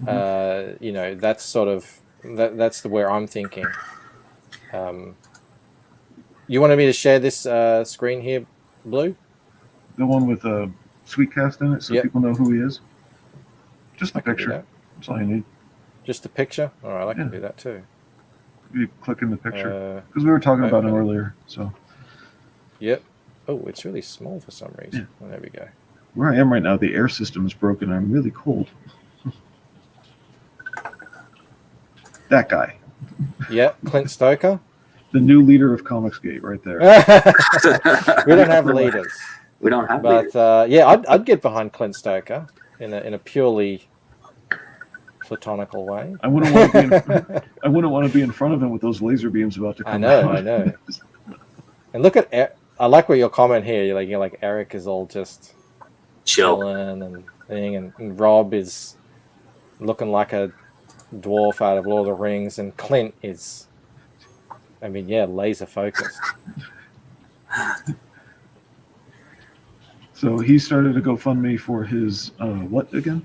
That's sort of that's where I'm thinking. You wanted me to share this screen here, Blue? The one with a Sweetcast in it, so people know who he is. Just the picture. That's all you need. Just a picture? All right, I can do that too. You click in the picture because we were talking about him earlier. So. Yep. Oh, it's really small for some reason. Yeah. Oh, there we go. Where I am right now, the air system is broken. I'm really cold. That guy. Yep, Clint Stoker. The new leader of Comicsgate, right there. We don't have leaders. We don't have leaders. But I'd get behind Clint Stoker in a purely platonical way. I wouldn't want to be in front of him with those laser beams about to come. I know. And look at, I like what your comment here. You're like Eric is all just chilling and thing, and Rob is looking like a dwarf out of Lord of the Rings, and Clint is, laser focused. So he started a GoFundMe for his what again?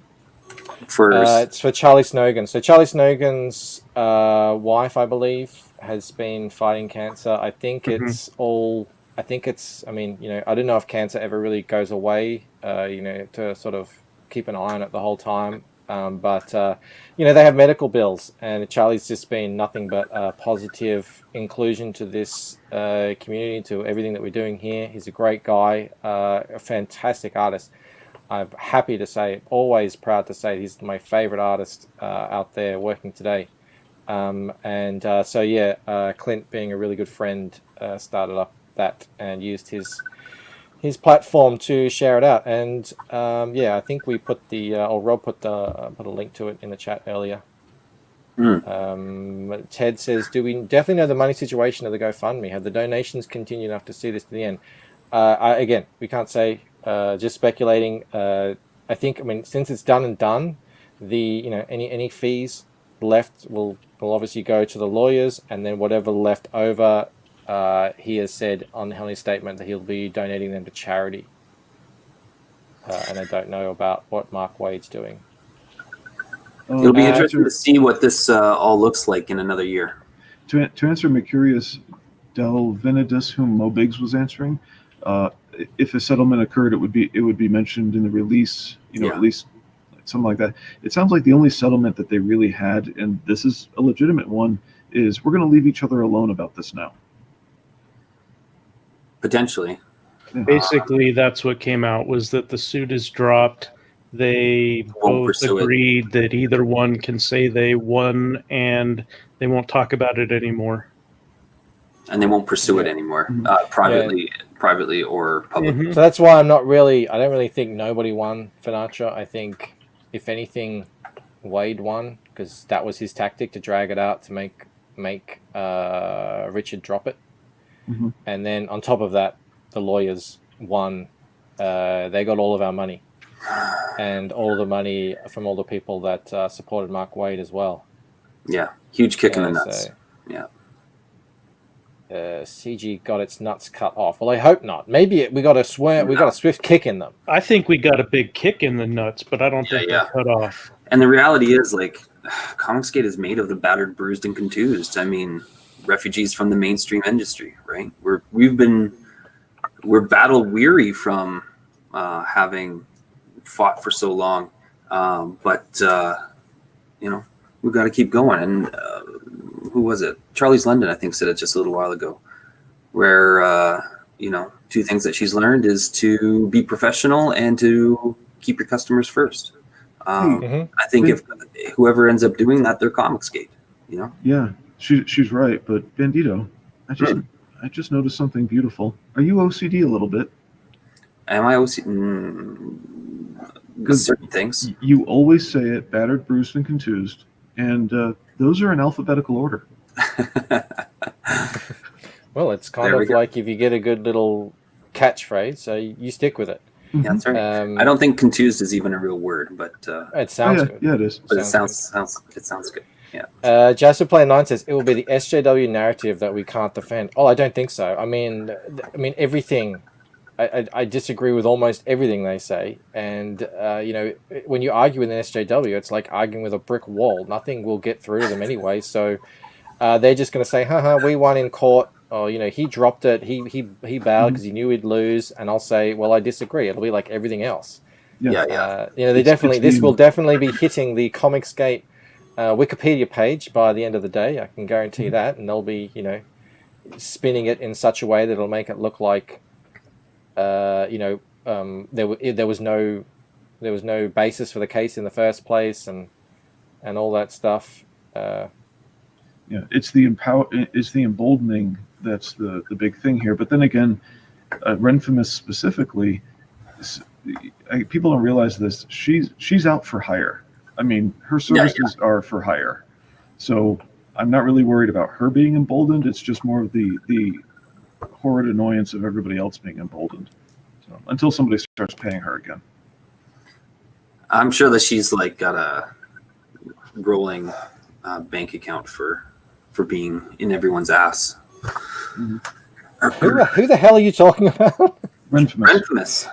It's for Charlie Snogan. So Charlie Snogan's wife, I believe, has been fighting cancer. I think it's all. I don't know if cancer ever really goes away. To sort of keep an eye on it the whole time. But they have medical bills, and Charlie's just been nothing but positive inclusion to this community, to everything that we're doing here. He's a great guy, a fantastic artist. I'm happy to say, always proud to say, he's my favorite artist out there working today. Clint, being a really good friend, started up that and used his platform to share it out. And I think we put Rob put a link to it in the chat earlier. Ted says, do we definitely know the money situation of the GoFundMe? Have the donations continued enough to see this to the end? Again, we can't say. Just speculating. I think. I mean, since it's done and done, any fees left will obviously go to the lawyers, and then whatever left over, he has said on his statement that he'll be donating them to charity. And I don't know about what Mark Waid's doing. It'll be interesting to see what this all looks like in another year. To answer Mercurius Delvinidus, whom Mo Biggs was answering, if a settlement occurred, it would be mentioned in the release. At least something like that. It sounds like the only settlement that they really had, and this is a legitimate one, is we're going to leave each other alone about this now. Potentially. Yeah. Basically, that's what came out, was that the suit is dropped. They both agreed that either one can say they won, and they won't talk about it anymore. And they won't pursue it anymore, privately or publicly. Mm-hmm. So that's why I don't really think nobody won Financia. I think, if anything, Waid won, because that was his tactic, to drag it out to make Richard drop it. Mm-hmm. And then on top of that, the lawyers won. They got all of our money, and all the money from all the people that supported Mark Waid as well. Yeah, huge kick in the nuts. So, yeah. CG got its nuts cut off. Well, I hope not. Maybe we got a swift kick in them. I think we got a big kick in the nuts, but I don't think they're cut off. And the reality is, Comicsgate is made of the battered, bruised, and contused. I mean, refugees from the mainstream industry, right? We're battle weary from having fought for so long, but we've got to keep going. And who was it? Charlie's London, I think, said it just a little while ago, where two things that she's learned is to be professional and to keep your customers first. I think if whoever ends up doing that, they're Comicsgate. Yeah, she's right. But Bandito, I just noticed something beautiful. Are you OCD a little bit? Am I OCD? Certain things. You always say it: battered, bruised, and contused, and those are in alphabetical order. Well, it's kind of like if you get a good little catchphrase, so you stick with it. Yeah, that's right. I don't think contused is even a real word, but it sounds good. Yeah, it is. But it sounds good. Yeah. Jasper Player 9 says it will be the SJW narrative that we can't defend. Oh, I don't think so. I mean everything. I disagree with almost everything they say, and when you argue with an SJW, it's like arguing with a brick wall. Nothing will get through to them anyway. So they're just going to say, "Haha, we won in court." Or he dropped it. He bowed because he knew he'd lose. And I'll say, well, I disagree. It'll be like everything else. Yeah. This will definitely be hitting the Comicsgate Wikipedia page by the end of the day. I can guarantee that, and they'll be spinning it in such a way that it'll make it look like there was no basis for the case in the first place, and all that stuff. It's the emboldening that's the big thing here. But then again, Renfamous specifically, people don't realize this. She's out for hire. I mean, her services are for hire. So I'm not really worried about her being emboldened. It's just more of the horrid annoyance of everybody else being emboldened. So until somebody starts paying her again. I'm sure that she's got a rolling bank account for being in everyone's ass. Mm-hmm. Who the hell are you talking about? Renfamous.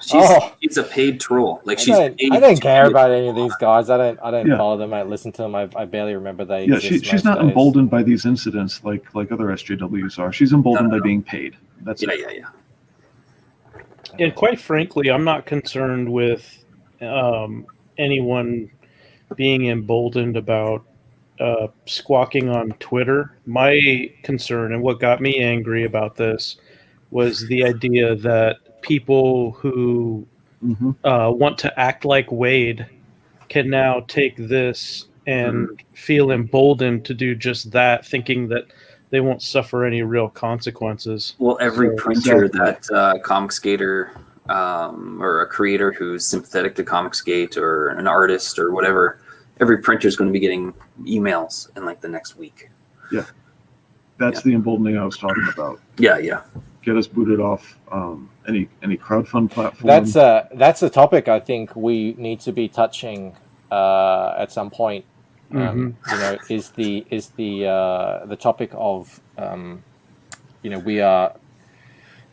She's a paid troll. I don't care about any of these guys. I don't follow them. I listen to them. I barely remember they exist. She's not emboldened by these incidents like other SJWs are. She's emboldened by being paid. That's it. Yeah. And quite frankly, I'm not concerned with anyone being emboldened about squawking on Twitter. My concern and what got me angry about this was the idea that people who want to act like Waid can now take this and feel emboldened to do just that, thinking that they won't suffer any real consequences. Well, every printer that Comicsgater or a creator who's sympathetic to Comicsgate or an artist or whatever, every printer is going to be getting emails in the next week. Yeah. That's the emboldening I was talking about. Yeah. get us booted off any crowdfund platform? That's a topic I think we need to be touching at some point. You know, is the topic of you know,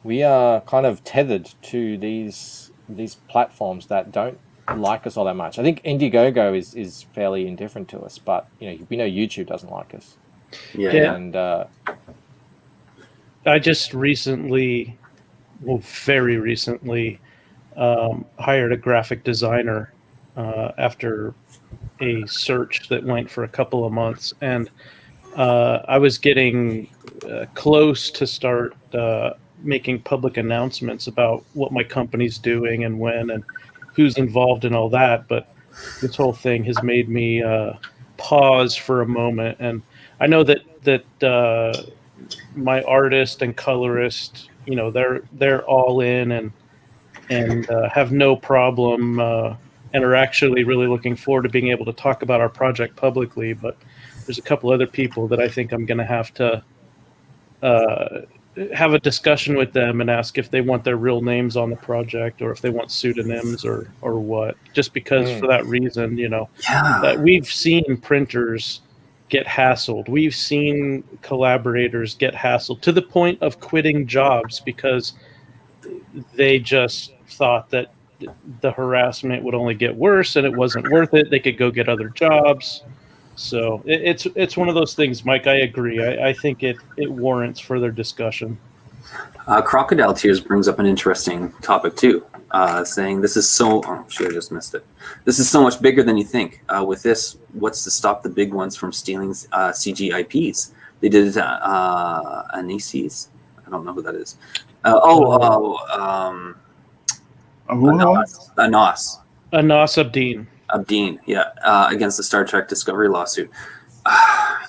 we are kind of tethered to these platforms that don't like us all that much. I think Indiegogo is fairly indifferent to us, but you know, we know YouTube doesn't like us. Yeah. And I just recently, well, very recently, hired a graphic designer after a search that went for a couple of months, and I was getting close to start making public announcements about what my company's doing and when and who's involved in all that. But this whole thing has made me pause for a moment, and I know that my artist and colorist, you know, they're all in and have no problem and are actually really looking forward to being able to talk about our project publicly. But there's a couple other people that I think I'm going to have a discussion with them and ask if they want their real names on the project or if they want pseudonyms or what. Just because for that reason, you know, that we've seen printers get hassled. We've seen collaborators get hassled to the point of quitting jobs because they just thought that the harassment would only get worse and it wasn't worth it. They could go get other jobs. So it's one of those things, Mike. I agree. I think it warrants further discussion. Crocodile Tears brings up an interesting topic too, saying this is so. Oh, shit, I just missed it. This is so much bigger than you think. With this, what's to stop the big ones from stealing CG IPs? They did it. Anisis. I don't know who that is. Anas. Anas Abdeen. Abdeen, yeah, against the Star Trek Discovery lawsuit.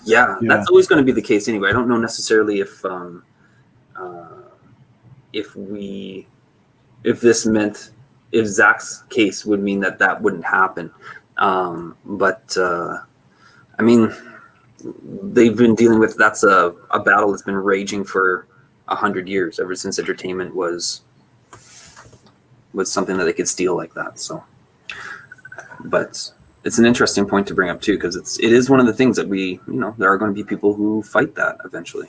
Yeah, that's always going to be the case anyway. I don't know necessarily if Zach's case would mean that wouldn't happen. But I mean, they've been dealing with that's a battle that's been raging for 100 years, ever since entertainment was something that they could steal like that. So. But it's an interesting point to bring up too, because it is one of the things that there are going to be people who fight that eventually.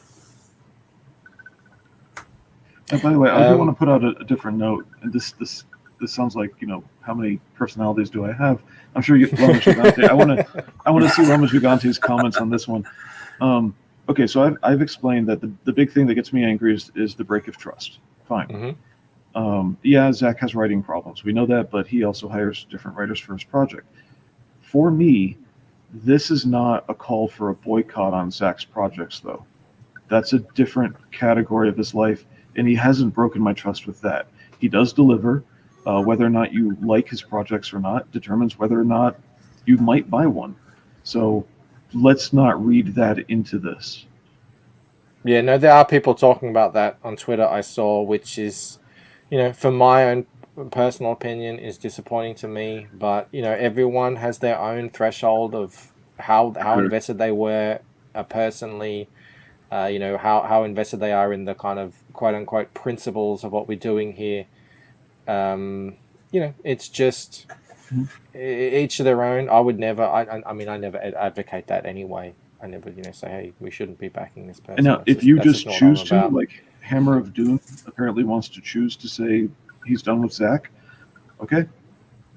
And by the way, I do want to put out a different note, and this sounds like, you know, how many personalities do I have? I'm sure Lama Gigante. I want to see Lama Gigante's comments on this one. Okay, so I've explained that the big thing that gets me angry is the break of trust. Fine. Mm-hmm. Yeah, Zach has writing problems. We know that, but he also hires different writers for his project. For me, this is not a call for a boycott on Zach's projects, though. That's a different category of his life, and he hasn't broken my trust with that. He does deliver. Whether or not you like his projects or not determines whether or not you might buy one. So let's not read that into this. Yeah, no, there are people talking about that on Twitter I saw, which is, you know, for my own personal opinion, is disappointing to me. But, you know, everyone has their own threshold of how invested they were personally, you know, how invested they are in the kind of quote-unquote principles of what we're doing here. You know, it's just each of their own. I would never, I mean, I never advocate that anyway. I never, you know, say, hey, we shouldn't be backing this person. And now, if you just choose to, like Hammer of Doom apparently wants to choose to say he's done with Zach, okay,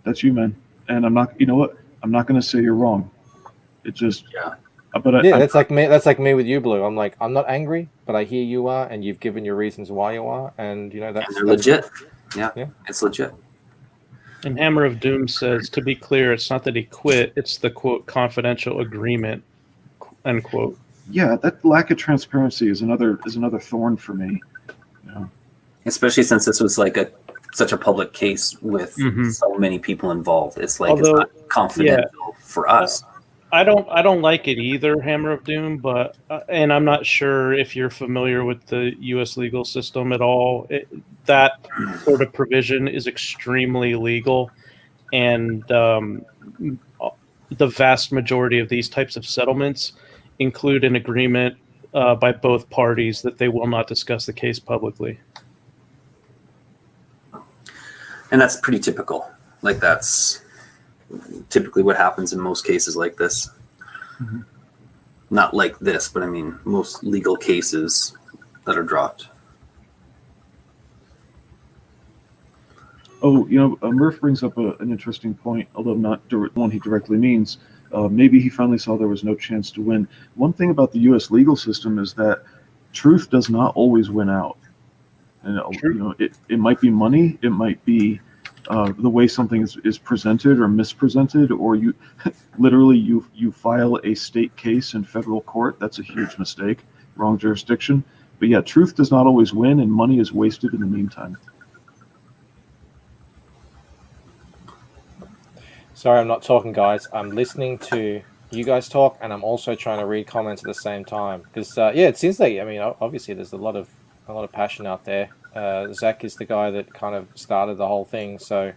that's you, man. And I'm not, you know what? I'm not going to say you're wrong. It just, that's like me. That's like me with you, Blue. I'm like, I'm not angry, but I hear you are, and you've given your reasons why you are, and you know that's legit. Yeah, it's legit. And Hammer of Doom says, to be clear, it's not that he quit; it's the quote confidential agreement, end quote. Yeah, that lack of transparency is another thorn for me. Yeah. Especially since this was like such a public case with so many people involved. It's like it's not confidential for us. I don't like it either, Hammer of Doom, but and I'm not sure if you're familiar with the U.S. legal system at all. That sort of provision is extremely legal, and the vast majority of these types of settlements include an agreement by both parties that they will not discuss the case publicly. And that's pretty typical. Like, that's typically what happens in most cases like this. Mhm. Not like this, but I mean, most legal cases that are dropped. Oh, Murph brings up an interesting point, although not one he directly means. Maybe he finally saw there was no chance to win. One thing about the U.S. legal system is that truth does not always win out. And it might be money, it might be the way something is presented or mispresented, or you literally you file a state case in federal court. That's a huge mistake, wrong jurisdiction. But yeah, truth does not always win, and money is wasted in the meantime. Sorry, I'm not talking, guys. I'm listening to you guys talk, and I'm also trying to read comments at the same time. Because it seems like, I mean, obviously there's a lot of passion out there. Zach is the guy that kind of started the whole thing. So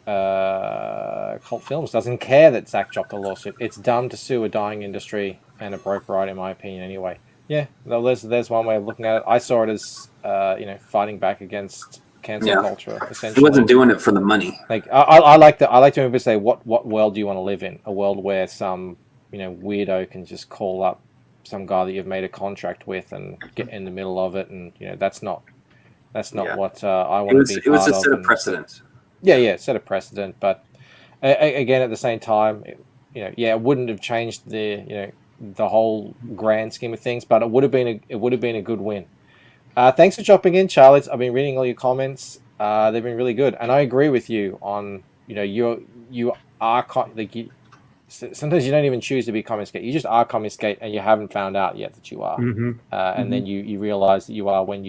Cult Films doesn't care that Zach dropped a lawsuit. It's dumb to sue a dying industry, and it broke right, in my opinion. Anyway, yeah, well, there's one way of looking at it. I saw it as fighting back against cancel culture. Essentially, he wasn't doing it for the money. Like I like to remember say, what world do you want to live in? A world where some weirdo can just call up some guy that you've made a contract with and get in the middle of it, and that's not what I want to be part of. It was a set of precedent. Set a precedent. But again, at the same time, it wouldn't have changed the whole grand scheme of things, but it would have been a good win. Thanks for dropping in, Charlie. I've been reading all your comments. They've been really good, and I agree with you on you are sometimes you don't even choose to be Comicsgate. You just are Comicsgate, and you haven't found out yet that you are. And then you realize that you are when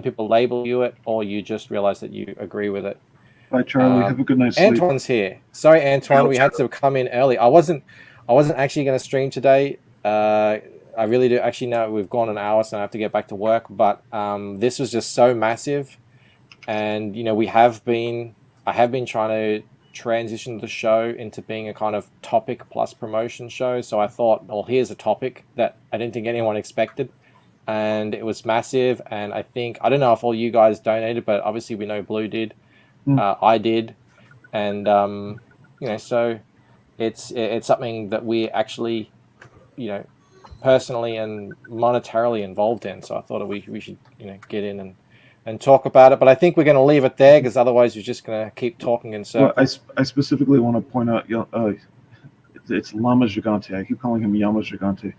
people label you it, or you just realize that you agree with it. Bye, Charlie. Have a good night's sleep. Antoine's here. Sorry, Antoine. We had to come in early. I wasn't actually going to stream today. I really do. Actually, no, we've gone an hour, so I have to get back to work. But this was just so massive, and I have been trying to transition the show into being a kind of topic plus promotion show. So I thought, well, here's a topic that I didn't think anyone expected, and it was massive. And I don't know if all you guys donated, but obviously we know Blue did. I did, and so it's something that we actually, personally and monetarily involved in. So I thought we should get in and talk about it. But I think we're going to leave it there, because otherwise we're just going to keep talking in circles. Well, I specifically want to point out it's Llama Gigante. I keep calling him Yama Gigante.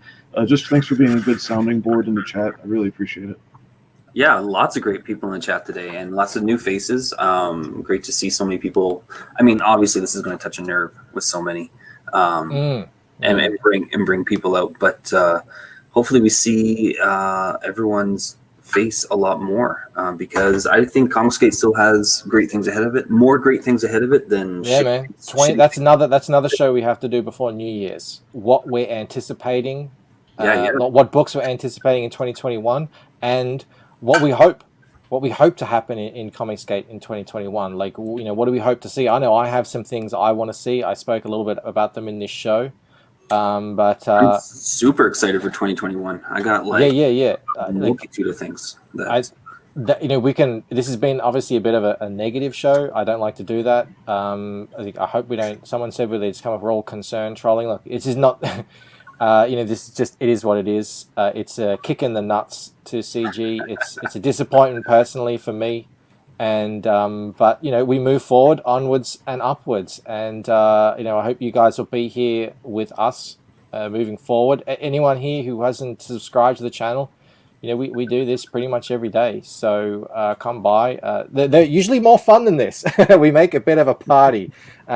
Just thanks for being a good sounding board in the chat. I really appreciate it. Yeah, lots of great people in the chat today, and lots of new faces. Great to see so many people. I mean, obviously this is going to touch a nerve with so many. And bring people out, but hopefully we see everyone's face a lot more, because I think Comicsgate still has great things ahead of it, more great things ahead of it than man. That's another show we have to do before New Year's. What we're anticipating, what books we're anticipating in 2021, and what we hope to happen in Comicsgate in 2021. Like, what do we hope to see? I know I have some things I want to see. I spoke a little bit about them in this show. But I'm super excited for 2021. I got a multitude of things. We can. This has been obviously a bit of a negative show. I don't like to do that. I hope we don't. Someone said whether it's come up, we're all concerned trolling. Look, this is not. This is just. It is what it is. It's a kick in the nuts to CG. It's a disappointment personally for me. And but we move forward, onwards and upwards, and I hope you guys will be here with us moving forward. Anyone here who hasn't subscribed to the channel, we do this pretty much every day, so come by. They're usually more fun than this. We make a bit of a party.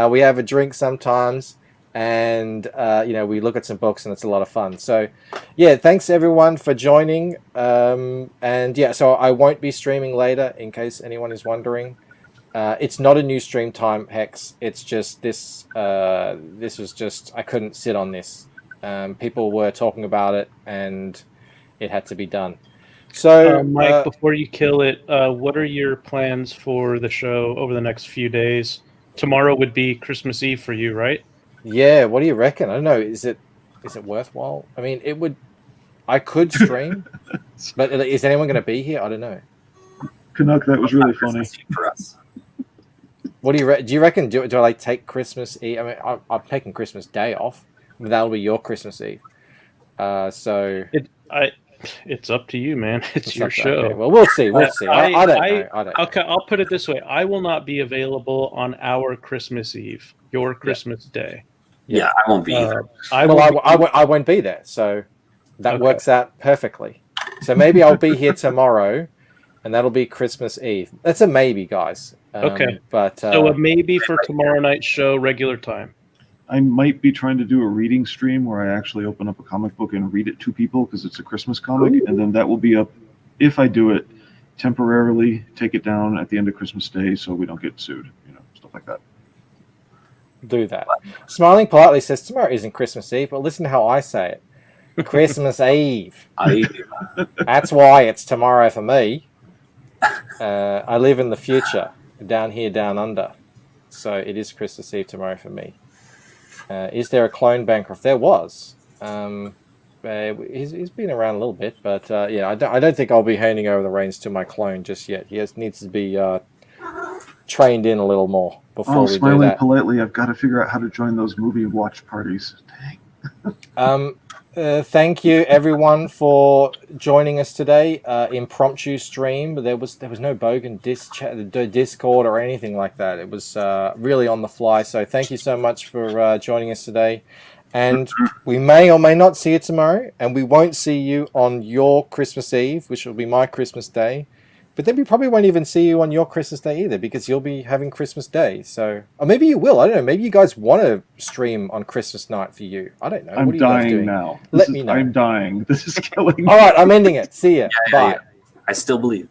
We have a drink sometimes, and we look at some books, and it's a lot of fun. So thanks everyone for joining, so I won't be streaming later, in case anyone is wondering. It's not a new stream time, Hex. It's just this was just, I couldn't sit on this. People were talking about it, and it had to be done. So Mike, before you kill it, what are your plans for the show over the next few days? Tomorrow would be Christmas Eve for you, right? Yeah, what do you reckon? I don't know. Is it worthwhile? I mean, it would. I could stream, but is anyone going to be here? I don't know. Canuck, that was really funny. For us. What do you reckon? Do I like take Christmas Eve? I mean, I'm taking Christmas Day off. But that'll be your Christmas Eve. So it's up to you, man. It's your show. Okay. Well, we'll see. We'll see. I don't know. Okay, I'll put it this way: I will not be available on our Christmas Eve. Your Christmas Day. Yeah, I won't be either. I won't be there, so that works out perfectly. So maybe I'll be here tomorrow, and that'll be Christmas Eve. That's a maybe, guys. Okay, but so a maybe for tomorrow night's show, regular time. I might be trying to do a reading stream where I actually open up a comic book and read it to people because it's a Christmas comic, and then that will be up, if I do it, temporarily take it down at the end of Christmas Day so we don't get sued, stuff like that. Do that. Smiling Politely says tomorrow isn't Christmas Eve, but listen to how I say it. Christmas Eve. That's why it's tomorrow for me. I live in the future, down here, down under. So it is Christmas Eve tomorrow for me. Is there a clone bankrupt? There was. He's been around a little bit, but I don't think I'll be handing over the reins to my clone just yet. He needs to be trained in a little more before we do that. Smiling Politely, I've got to figure out how to join those movie watch parties. Dang. Thank you everyone for joining us today. Impromptu stream. There was no bogan Discord or anything like that. It was really on the fly. So thank you so much for joining us today. And we may or may not see you tomorrow, and we won't see you on your Christmas Eve, which will be my Christmas Day. But then we probably won't even see you on your Christmas Day either, because you'll be having Christmas Day. So, or maybe you will. I don't know. Maybe you guys want to stream on Christmas night for you. I don't know. I'm what are you guys dying doing? now. Let me know. I'm dying. This is killing me. All right, I'm ending it. See ya. Bye. I still believe.